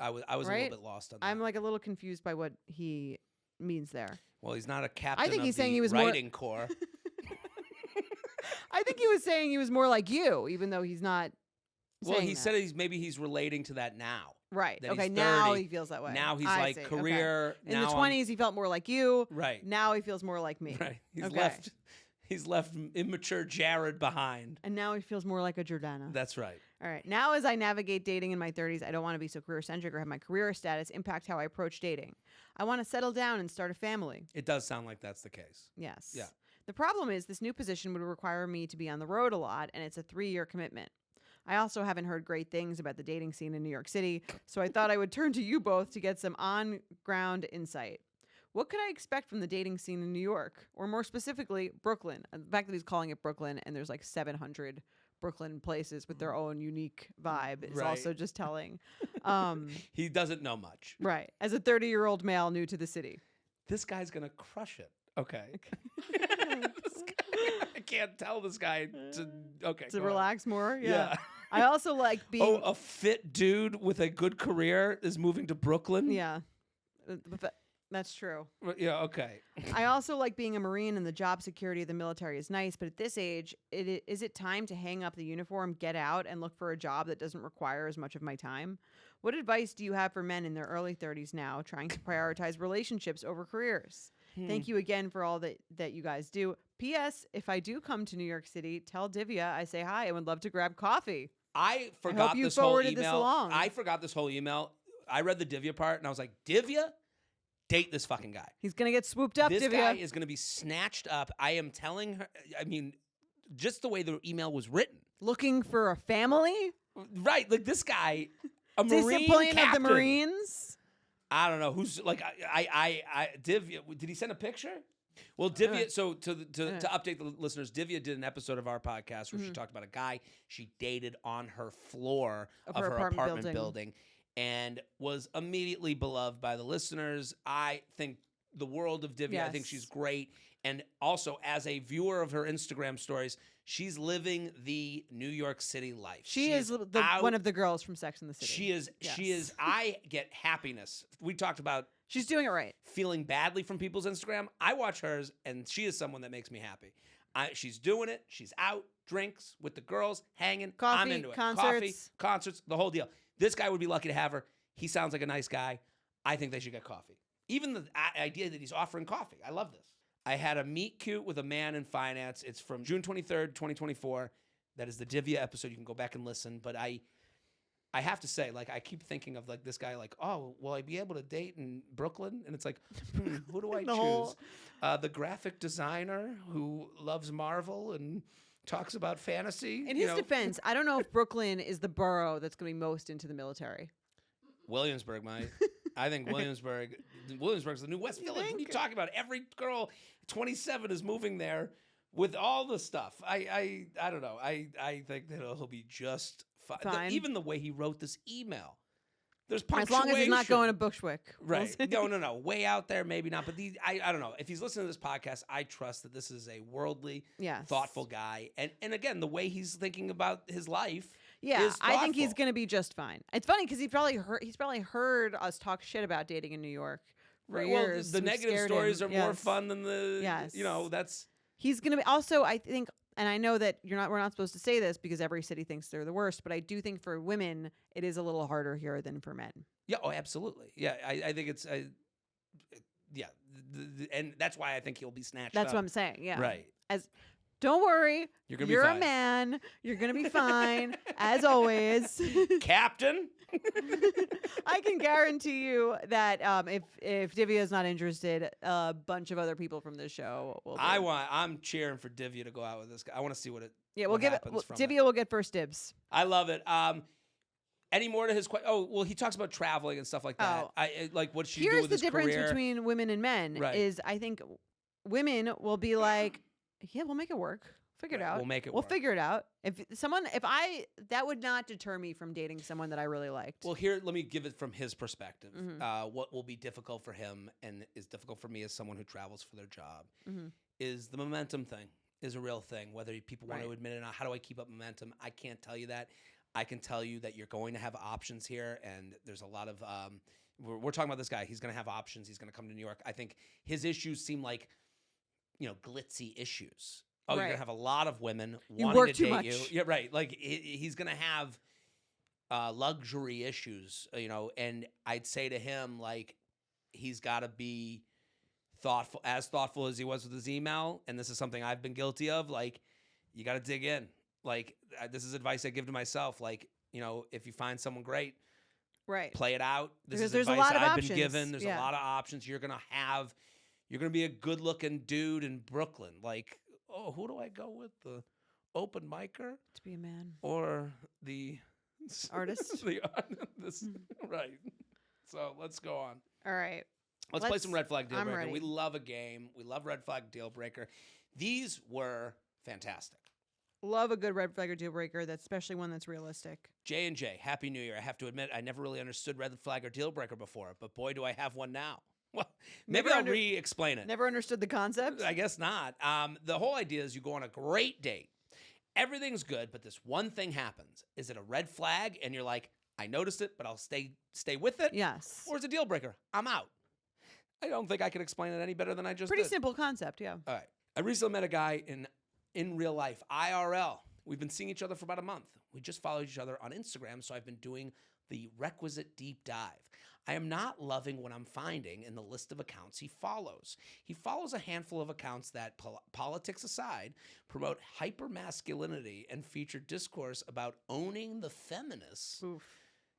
was a little bit lost on that. I'm a little confused by what he means there. Well, he's not a captain. I think he's saying he was writing corps. I think he was saying he was more like you, even though he's not. Well, he said he's relating to that now. Right. That okay. he's 30. Now he feels that way. Now he's see. career. Okay. In the 20s, he felt more like you. Right. Now he feels more like me. Right. He's left immature Jared behind. And now he feels more like a Jordana. That's right. All right. Now, as I navigate dating in my 30s, I don't want to be so career-centric or have my career status impact how I approach dating. I want to settle down and start a family. It does sound like that's the case. Yes. Yeah. The problem is this new position would require me to be on the road a lot, and it's a 3-year commitment. I also haven't heard great things about the dating scene in New York City, so I thought I would turn to you both to get some on-ground insight. What could I expect from the dating scene in New York, or more specifically, Brooklyn? The fact that he's calling it Brooklyn and there's 700 Brooklyn places with their own unique vibe is also just telling. He doesn't know much. Right. As a 30-year-old male new to the city. This guy's going to crush it. Okay. I can't tell this guy to relax more. Yeah. I also like being. Oh, a fit dude with a good career is moving to Brooklyn. Yeah, that's true. Yeah. Okay. I also like being a Marine, and the job security of the military is nice. But at this age, is it time to hang up the uniform, get out, and look for a job that doesn't require as much of my time? What advice do you have for men in their early 30s now, trying to prioritize relationships over careers? Thank you again for all that you guys do. P.S. If I do come to New York City, tell Divya I say hi and would love to grab coffee. I forgot this whole email. I forgot this whole email. I read the Divya part and I was like, Divya, date this fucking guy. He's going to get swooped up, This Divya. guy is going to be snatched up. I am telling her, just the way the email was written. Looking for a family? Right. Like this guy, a Marine Discipline captain. of the Marines? I don't know who's Divya. Did he send a picture? Well, Divya. So to update the listeners, Divya did an episode of our podcast where she talked about a guy she dated on her floor of her apartment building, and was immediately beloved by the listeners. I think the world of Divya. Yes. I think she's great, and also as a viewer of her Instagram stories, she's living the New York City life. She is one of the girls from Sex and the City. She is. Yes. She is. I get happiness. We talked about. She's doing it right. Feeling badly from people's Instagram. I watch hers, and she is someone that makes me happy. She's doing it. She's out, drinks with the girls, hanging. Coffee, I'm into it. concerts. Coffee, concerts, the whole deal. This guy would be lucky to have her. He sounds like a nice guy. I think they should get coffee. Even the idea that he's offering coffee. I love this. I had a meet cute with a man in finance. It's from June 23rd, 2024. That is the Divya episode. You can go back and listen. But I have to say, I keep thinking of this guy, oh, will I be able to date in Brooklyn? And it's like, who do I choose? The graphic designer who loves Marvel and talks about fantasy. In his defense, I don't know if Brooklyn is the borough that's going to be most into the military. Williamsburg might. I think Williamsburg's the new West Village. What are you talking about? Every girl 27 is moving there with all the stuff. I don't know. I think that he'll be just fine. Even the way he wrote this email. There's As punctuation. long as he's not going to Bushwick. We'll Right. see. No. Way out there, maybe not. But I don't know. If he's listening to this podcast, I trust that this is a worldly, Yes. thoughtful guy. And again, the way he's thinking about his life Yeah, is I think he's thoughtful. going to be just fine. It's funny because he's probably heard us talk shit about dating in New York for Right, years. the We've negative scared stories him. are more Yes. fun than the, Yes. that's... He's going to be also, I think, and I know that we're not supposed to say this because every city thinks they're the worst, but I do think for women, it is a little harder here than for men. Yeah, oh, absolutely. Yeah, I think it's... yeah, and that's why I think he'll be snatched That's up. what I'm saying. Yeah. Right. Don't worry. You're gonna be You're a fine. man. You're going to be fine, as always. Captain? I can guarantee you that if Divya is not interested, a bunch of other people from this show will be. I'm cheering for Divya to go out with this guy. I want to see what it... Yeah, what we'll happens from Divya will get first dibs. I love it. Any more to his question? Oh, well, he talks about traveling and stuff like that. Oh. Like what she do Here's with the his difference career. between women and men Right. is I think women will be like, yeah, we'll make it work. Figure it Right, out. we'll make it We'll work. figure it out. That would not deter me from dating someone that I really liked. Well, here, let me give it from his perspective. Mhm. What will be difficult for him and is difficult for me as someone who travels for their job Mhm. is the momentum thing is a real thing, whether people want to Right. admit it or not. How do I keep up momentum? I can't tell you that. I can tell you that you're going to have options here, and there's a lot of we're talking about this guy. He's going to have options. He's going to come to New York. I think his issues seem like, glitzy issues. Oh, you're Right. going to have a lot of women You wanting work to too date much. you. Yeah, right. Like he's going to have luxury issues, and I'd say to him, like, he's got to be thoughtful as he was with his email. And this is something I've been guilty of. Like, you got to dig in. Like, this is advice I give to myself. Like, if you find someone great, Right. play it out. This Because is there's a advice lot of I've options. been given. There's Yeah. a lot of options. You're going to be a good looking dude in Brooklyn. Like, oh, who do I go with? The open micer To be a man. or the Artist? right. So let's go on. All right. Let's play some Red Flag Deal I'm Breaker. ready. We love a game. We love Red Flag Deal Breaker. These were fantastic. Love a good red flag or deal breaker, that's especially one that's realistic. J&J, Happy New Year. I have to admit, I never really understood Red Flag or Deal Breaker before, but boy, do I have one now. Well, maybe Never I'll re-explain it. Never understood the concept. I guess not. The whole idea is you go on a great date. Everything's good, but this one thing happens. Is it a red flag? And you're like, I noticed it, but I'll stay with it? Yes. Or is it a deal breaker? I'm out. I don't think I can explain it any better than I just Pretty did. simple concept, yeah. All right. I recently met a guy in real life, IRL. We've been seeing each other for about a month. We just followed each other on Instagram, so I've been doing the requisite deep dive. I am not loving what I'm finding in the list of accounts he follows. He follows a handful of accounts that, politics aside, promote hypermasculinity and feature discourse about owning the feminists, Oof.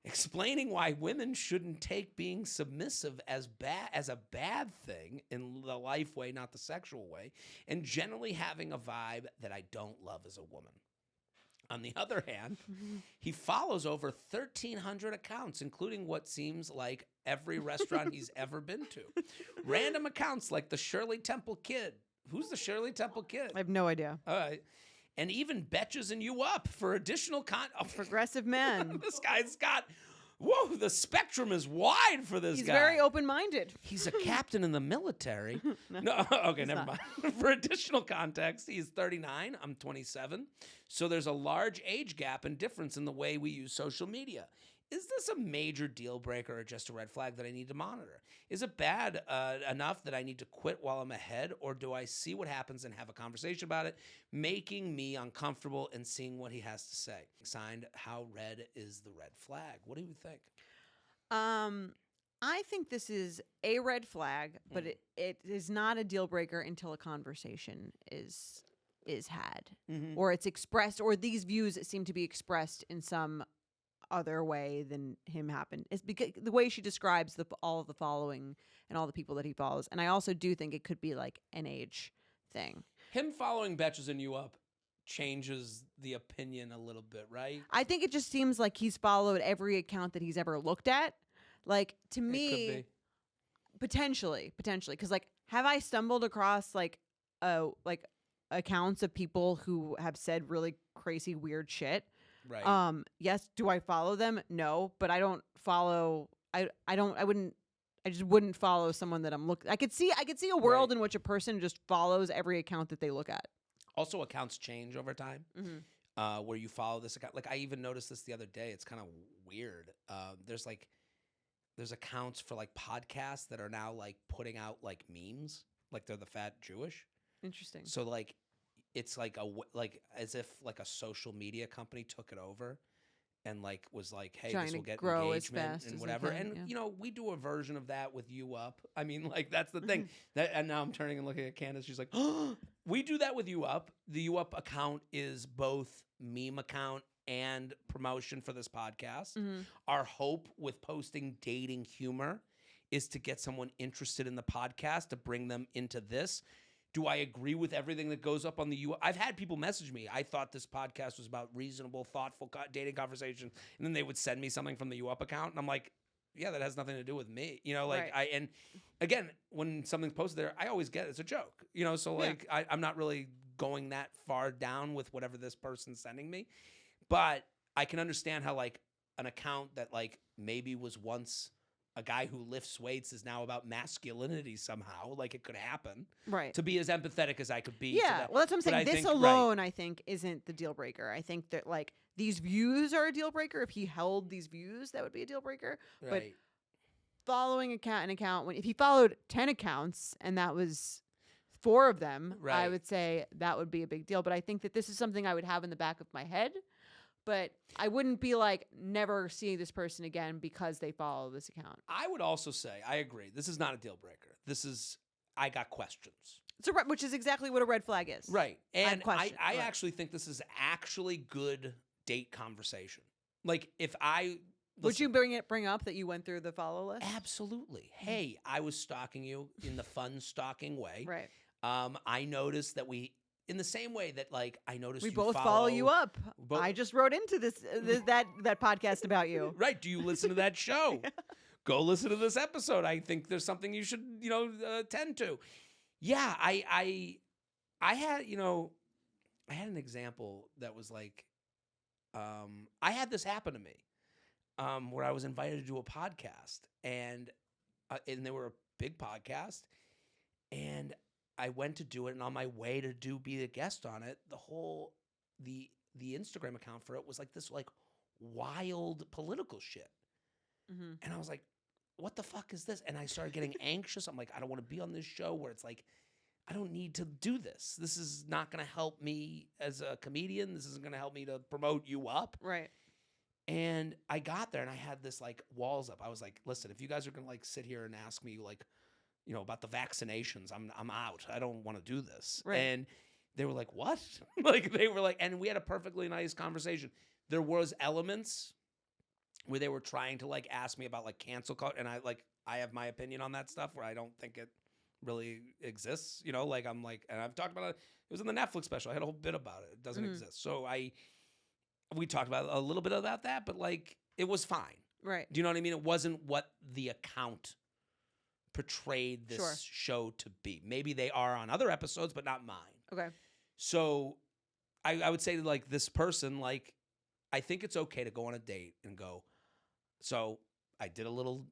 explaining why women shouldn't take being submissive as a bad thing in the life way, not the sexual way, and generally having a vibe that I don't love as a woman. On the other hand, he follows over 1,300 accounts, including what seems like every restaurant he's ever been to. Random accounts like the Shirley Temple Kid. Who's the Shirley Temple Kid? I have no idea. All right. And even betches and you up for additional Progressive man. This guy's got... Whoa, the spectrum is wide for this He's guy. very open-minded. He's a captain in the military. No, okay, never not. mind. For additional context, he's 39, I'm 27. So there's a large age gap and difference in the way we use social media. Is this a major deal breaker or just a red flag that I need to monitor? Is it bad enough that I need to quit while I'm ahead, or do I see what happens and have a conversation about it, making me uncomfortable and seeing what he has to say? Signed, how red is the red flag? What do you think? I think this is a red flag, but it is not a deal breaker until a conversation is had, or it's expressed, or these views seem to be expressed in some other way than him happened. It's because the way she describes all of the following and all the people that he follows. And I also do think it could be like an age thing. Him following Betches and you up changes the opinion a little bit, right? I think it just seems like he's followed every account that he's ever looked at. Like, to me, It could be. potentially, because like, have I stumbled across like accounts of people who have said really crazy, weird shit? Right. Yes, do I follow them? No, but I don't follow. I just wouldn't follow someone that I'm looking. I could see a world Right. in which a person just follows every account that they look at. Also, accounts change over time. Mm-hmm. Where you follow this account. Like I even noticed this the other day. It's kind of weird. There's accounts for like podcasts that are now like putting out like memes, like they're the fat Jewish. Interesting. So like it's like like as if like a social media company took it over and like was like, hey, Trying this to will get grow as engagement fast and as they whatever. can, And yeah. you know, we do a version of that with You Up. I mean, like that's the thing. That and now I'm turning and looking at Candace. She's like, oh, we do that with You Up. The You Up account is both meme account and promotion for this podcast. Mm-hmm. Our hope with posting dating humor is to get someone interested in the podcast to bring them into this. Do I agree with everything that goes up on the U? I've had people message me. I thought this podcast was about reasonable, thoughtful dating conversation, and then they would send me something from the U Up account, and I'm like, yeah, that has nothing to do with me, you know. Like Right. and again, when something's posted there, I always get it's a joke, you know. So like, I'm not really going that far down with whatever this person's sending me, but I can understand how like an account that like maybe was once a guy who lifts weights is now about masculinity somehow. Like it could happen. Right. To be as empathetic as I could be. To Yeah. that. Well, that's what I'm But saying. I This think- alone, I think, isn't the deal breaker. I think that like these views are a deal breaker. If he held these views, that would be a deal breaker. Right. But following an account, if he followed 10 accounts and that was 4 of them, I Right. would say that would be a big deal. But I think that this is something I would have in the back of my head. But I wouldn't be like never seeing this person again because they follow this account. I would also say, I agree. This is not a deal breaker. This is, I got questions. So, which is exactly what a red flag is. Right. And I question, right. actually think this is actually good date conversation. Like if I Would you listen, bring up that you went through the follow list? absolutely. Hey, I was stalking you in the fun stalking way. Right. I noticed that in the same way that like I noticed We you both follow you up. both- I just wrote into this that podcast about you. Right. Do you listen to that show? Go listen to this episode. I think there's something you should, tend to. Yeah, I had, I had an example that was like, I had this happen to me, where I was invited to do a podcast, and they were a big podcast, and I went to do it, and on my way to be a guest on it, the Instagram account for it was like this like wild political shit. Mm-hmm. And I was like, what the fuck is this? And I started getting anxious. I'm like, I don't want to be on this show where it's like, I don't need to do this. This is not going to help me as a comedian. This isn't going to help me to promote You Up. Right. And I got there and I had this like walls up. I was like, listen, if you guys are going to like sit here and ask me like, about the vaccinations, I'm out. I don't want to do this. Right. And they were like, what? Like they were like, and we had a perfectly nice conversation. There was elements where they were trying to like ask me about like cancel culture, and I have my opinion on that stuff where I don't think it really exists. Like I'm like, and I've talked about it. It was in the Netflix special. I had a whole bit about it. It doesn't exist. So we talked about a little bit about that, but like it was fine. Right. Do you know what I mean? It wasn't what the account portrayed this show to be. Maybe they are on other episodes, but not mine. Okay. So I would say to like this person, like, I think it's okay to go on a date and go, so I did a little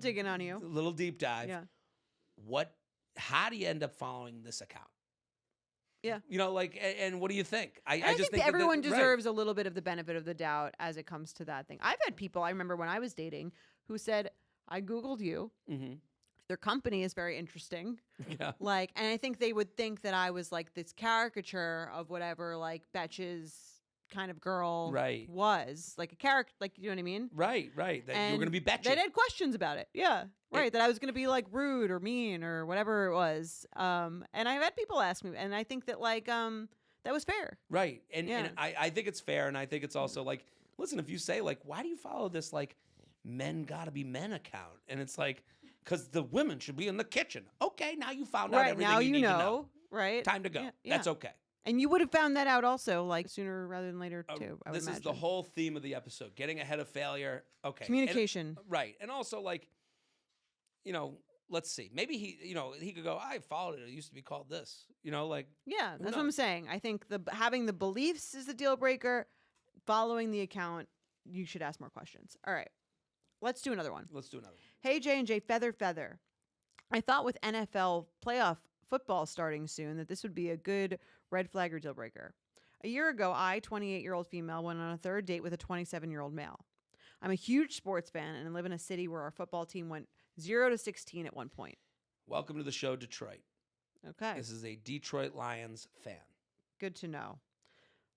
digging on you. a little deep dive. Yeah. How do you end up following this account? Yeah. Like, and what do you think? I I just think that that everyone right. deserves a little bit of the benefit of the doubt as it comes to that thing. I've had people, I remember when I was dating, who said, I Googled you. Mhm. Their company is very interesting. Yeah. Like, and I think they would think that I was like this caricature of whatever like Betch's kind of girl Right. was. Like a character, like, you know what I mean? Right. That you were going to be betchy. They had questions about it. Yeah. Right. That I was going to be like rude or mean or whatever it was. And I've had people ask me, and I think that like, that was fair. Right. And Yeah. I think it's fair. And I think it's also like, listen, if you say like, why do you follow this like men gotta be men account? And it's like, because the women should be in the kitchen. Okay, now you found out Right. everything Now you you need to know. know. Right. Time to go. Yeah, That's yeah. okay. And you would have found that out also, like sooner rather than later too. I would This is the imagine. whole theme of the episode: getting ahead of failure. Okay, Communication. right, and also like, let's see. Maybe he could go. I followed it. It used to be called this. Like Yeah, who that's what I'm knows? saying. I think having the beliefs is the deal breaker. following the account, you should ask more questions. All right. Let's do another one. Let's do another. Hey, J&J, feather. I thought with NFL playoff football starting soon that this would be a good red flag or deal breaker. A year ago, I, 28-year-old female, went on a third date with a 27-year-old male. I'm a huge sports fan and live in a city where our football team went 0-16 at one point. Welcome to the show, Detroit. Okay. This is a Detroit Lions fan. Good to know.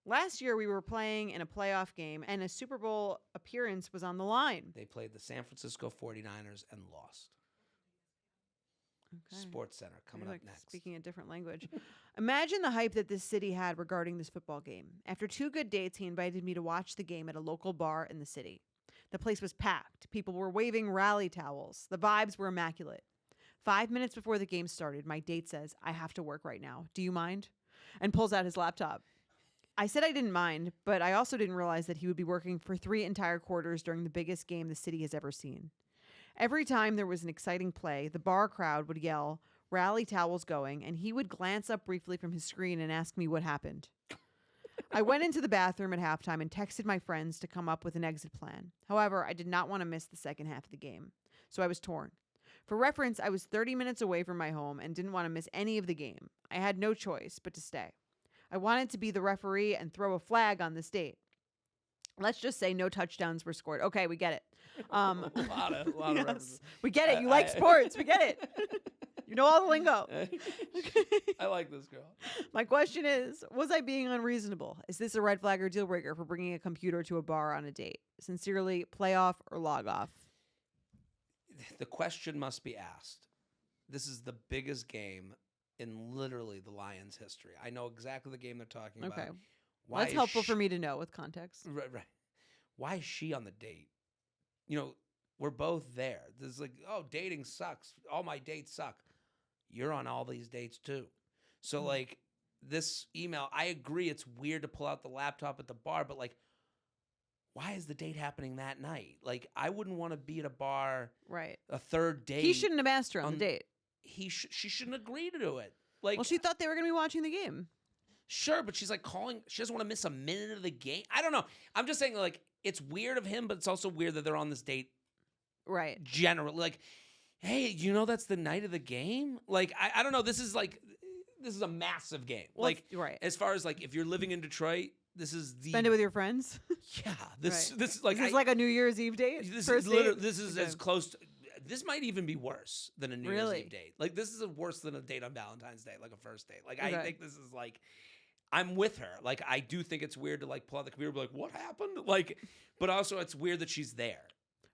Last year, we were playing in a playoff game, and a Super Bowl appearance was on the line. They played the San Francisco 49ers and lost. Okay. Sports Center coming up next. Speaking a different language. Imagine the hype that this city had regarding this football game. After 2 good dates, he invited me to watch the game at a local bar in the city. The place was packed. People were waving rally towels. The vibes were immaculate. 5 minutes before the game started, my date says, I have to work right now. Do you mind? And pulls out his laptop. I said I didn't mind, but I also didn't realize that he would be working for 3 entire quarters during the biggest game the city has ever seen. Every time there was an exciting play, the bar crowd would yell, rally towels going, and he would glance up briefly from his screen and ask me what happened. I went into the bathroom at halftime and texted my friends to come up with an exit plan. However, I did not want to miss the second half of the game, so I was torn. For reference, I was 30 minutes away from my home and didn't want to miss any of the game. I had no choice but to stay. I wanted to be the referee and throw a flag on this date. Let's just say no touchdowns were scored. Okay, we get it. A lot of references. We get it. You like sports. We get it. You know all the lingo. I like this girl. My question is, was I being unreasonable? Is this a red flag or deal breaker for bringing a computer to a bar on a date? Sincerely, playoff or log off? The question must be asked. This is the biggest game in literally the Lions' history. I know exactly the game they're talking about. Okay. Well, that's helpful for me to know with context. Right. Why is she on the date? You know, we're both there. There's like, oh, dating sucks. All my dates suck. You're on all these dates too. So like this email, I agree it's weird to pull out the laptop at the bar, but like, why is the date happening that night? Like, I wouldn't want to be at a bar, right? A third date. He shouldn't have asked her on the date. She shouldn't agree to do it. Like, well, she thought they were going to be watching the game. Sure, but she's like calling. She doesn't want to miss a minute of the game. I don't know. I'm just saying, like, it's weird of him, but it's also weird that they're on this date. Right. Generally, like, hey, you know that's the night of the game. Like, I don't know. This is a massive game. Well, like, right. As far as like, if you're living in Detroit, this is the spend it with your friends. Yeah. This Right. this is like This is like a New Year's Eve date. This first is literally, date? this is Okay. as close to. This might even be worse than a New Year's Really? Eve date. Like, this is worse than a date on Valentine's Day, like a first date. Like, Okay. I think this is like, I'm with her. Like, I do think it's weird to like pull out the computer and be like, what happened? Like, but also it's weird that she's there.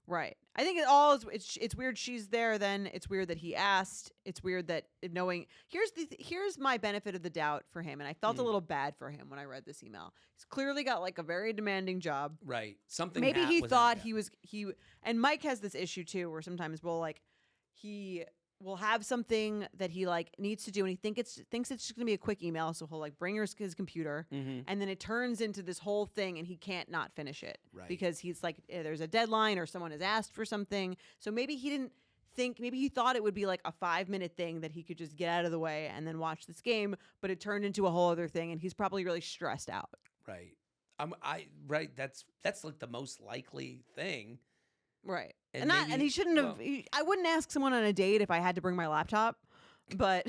Right. I think it all is. It's weird she's there. Then it's weird that he asked. It's weird that knowing. Here's my benefit of the doubt for him, and I felt a little bad for him when I read this email. He's clearly got like a very demanding job. Right. Something. Maybe he was thought in he was. And Mike has this issue too, where sometimes he will have something that he like needs to do, and he thinks it's just gonna be a quick email, so he'll like bring his computer, and then it turns into this whole thing, and he can't not finish it because he's like, there's a deadline or someone has asked for something. So maybe he didn't think, maybe he thought it would be like a 5-minute thing that he could just get out of the way and then watch this game, but it turned into a whole other thing, and he's probably really stressed out. Right. Right. That's like the most likely thing. Right. And And he shouldn't have. I wouldn't ask someone on a date if I had to bring my laptop, but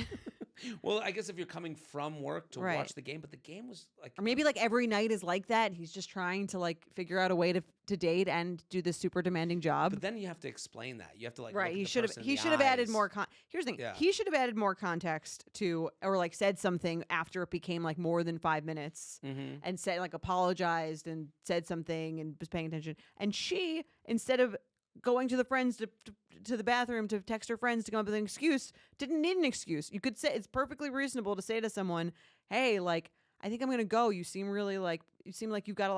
Well, I guess if you're coming from work to Right. watch the game, but the game was like, or maybe like every night is like that. He's just trying to like figure out a way to date and do this super demanding job. but then you have to explain that. You have to like, Right. look at He the should have. person in He the should have added eyes. more. Here's the thing. Yeah. He should have added more context to, or like said something after it became like more than 5 minutes, and said like apologized and said something and was paying attention. And she, instead of going to the friends to the bathroom to text her friends to come up with an excuse, didn't need an excuse. You could say, it's perfectly reasonable to say to someone, hey, like, I think I'm gonna go. You seem like you've got a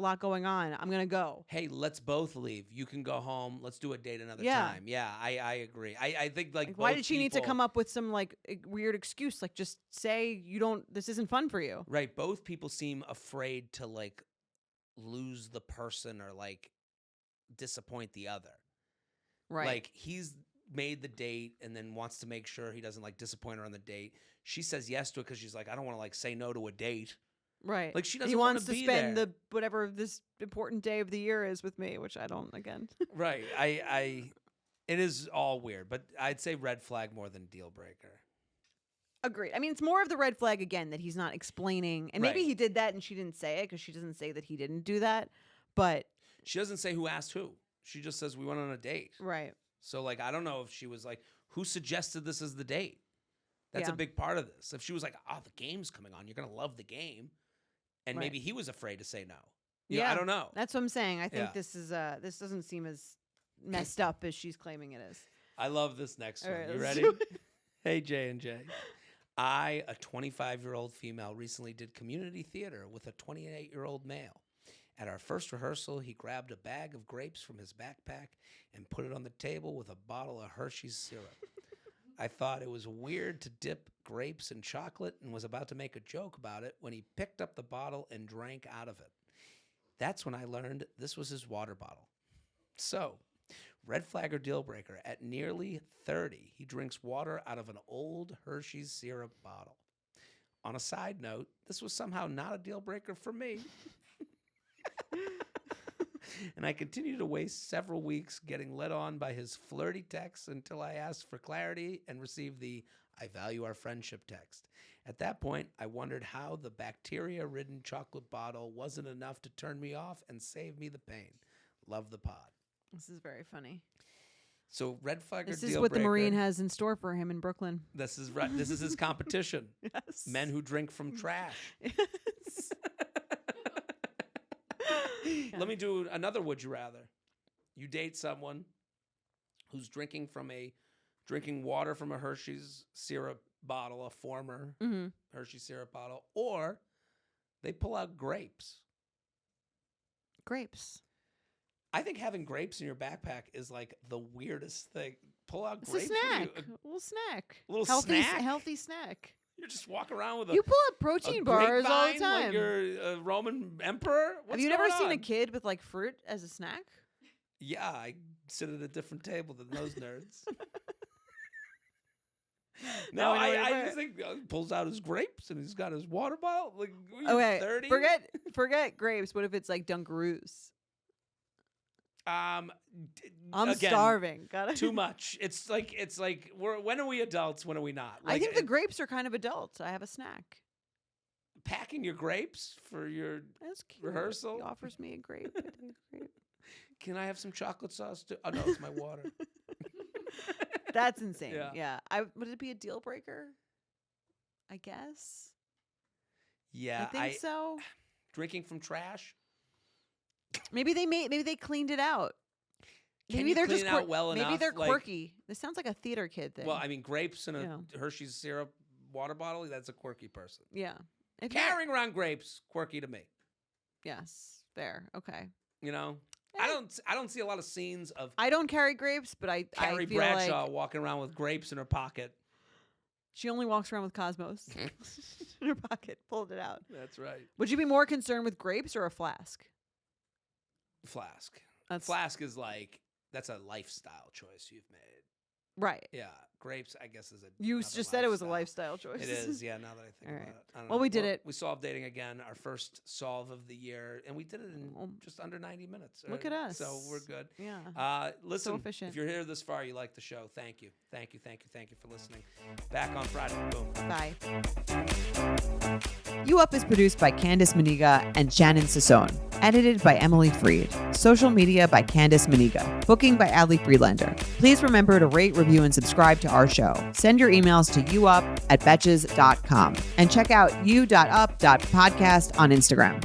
lot going on. I'm gonna go. Hey, let's both leave. You can go home. Let's do a date another Yeah. time. Yeah, I agree. I think like Why both did she need to people- come up with some like weird excuse? Like, just say this isn't fun for you. Right, both people seem afraid to like lose the person or like disappoint the other. Right. Like, he's made the date and then wants to make sure he doesn't like disappoint her on the date. She says yes to it because she's like, I don't want to like say no to a date. Right. Like, she doesn't He want wants to be spend there. the whatever this important day of the year is with me, which I don't again. Right. It is all weird, but I'd say red flag more than deal breaker. Agreed. I mean, it's more of the red flag again that he's not explaining, and maybe Right. he did that and she didn't say it because she doesn't say that he didn't do that. But She doesn't say who asked who. She just says we went on a date. right. So, like, I don't know if she was like, who suggested this as the date? That's a Yeah. big part of this. If she was like, oh, the game's coming on, you're going to love the game. And Right. maybe he was afraid to say no. You know, Yeah. I don't know. That's what I'm saying. I think Yeah. this doesn't seem as messed up as she's claiming it is. I love this next All one. right, You let's ready? do Hey, J&J. I, a 25-year-old female, recently did community theater with a 28-year-old male. At our first rehearsal, he grabbed a bag of grapes from his backpack and put it on the table with a bottle of Hershey's syrup. I thought it was weird to dip grapes in chocolate and was about to make a joke about it when he picked up the bottle and drank out of it. That's when I learned this was his water bottle. So, red flag or deal breaker, at nearly 30, he drinks water out of an old Hershey's syrup bottle. On a side note, this was somehow not a deal breaker for me. And I continued to waste several weeks getting led on by his flirty texts until I asked for clarity and received the I value our friendship text. At that point, I wondered how the bacteria-ridden chocolate bottle wasn't enough to turn me off and save me the pain. Love the pod. This is very funny. So red flag or This deal is what breaker. the Marine has in store for him in Brooklyn. This is right. This is his competition. Yes. Men who drink from trash. Yes. Let me do another would you rather. You date someone who's drinking water from a Hershey's syrup bottle, a former Mhm. Hershey syrup bottle, or they pull out grapes. Grapes. I think having grapes in your backpack is like the weirdest thing. Pull out It's grapes. a What are you- snack. A little snack. A little healthy, snack? Healthy snack. You're just walking around with You pull out a protein bars all the grapevine time. like you're a Roman emperor. What's Have you never going seen a on? kid with like fruit as a snack? Yeah, I sit at a different table than those nerds. No, Now we know what I you're just think he pulls out his grapes and he's got his water bottle. Like, Okay, 30? forget grapes. What if it's like Dunkaroos? I'm Starving. Got it. Too much. It's like when are we adults? When are we not? I Like, think the grapes are kind of adult. I have a snack. packing your grapes for your That's cute. rehearsal. He offers me a grape. I take a grape. Can I have some chocolate sauce too? Oh no, it's my water. That's insane. Yeah. Yeah. Would it be a deal breaker? I guess. Yeah, I think so. drinking from trash. Maybe they cleaned it out. Can Maybe you they're clean just it out well maybe enough? they're Like- quirky. This sounds like a theater kid thing. Well, I mean, grapes in a Yeah. Hershey's syrup water bottle, that's a quirky person. yeah. If not- Carrying around grapes, quirky to me. Yes. Fair. Okay. You know? Eh. I don't see a lot of scenes of I don't carry grapes, but I Carrie feel Bradshaw like walking around with grapes in her pocket. she only walks around with Cosmos in her pocket, pulled it out. That's right. Would you be more concerned with grapes or a flask? Flask. That's Flask is like, that's a lifestyle choice you've made. right. Yeah. Grapes, I guess, is a. You another just said it was a lifestyle choice. It is, yeah, now that I think All about right. it. I don't Well, know. we did it. We solved dating again, our first solve of the year, and we did it in Oh. just under 90 minutes. Look at us. So we're good. Yeah. Listen, efficient. if you're here this far, you like the show, thank you. Thank you, thank you, thank you for listening. Back on Friday. Boom. Bye. You Up is produced by Candice Maniga and Shannon Sassone. Edited by Emily Freed. Social media by Candice Maniga. Booking by Adley Freelander. Please remember to rate, review, and subscribe to our show. Send your emails to youup@betches.com. And check out you.up.podcast on Instagram.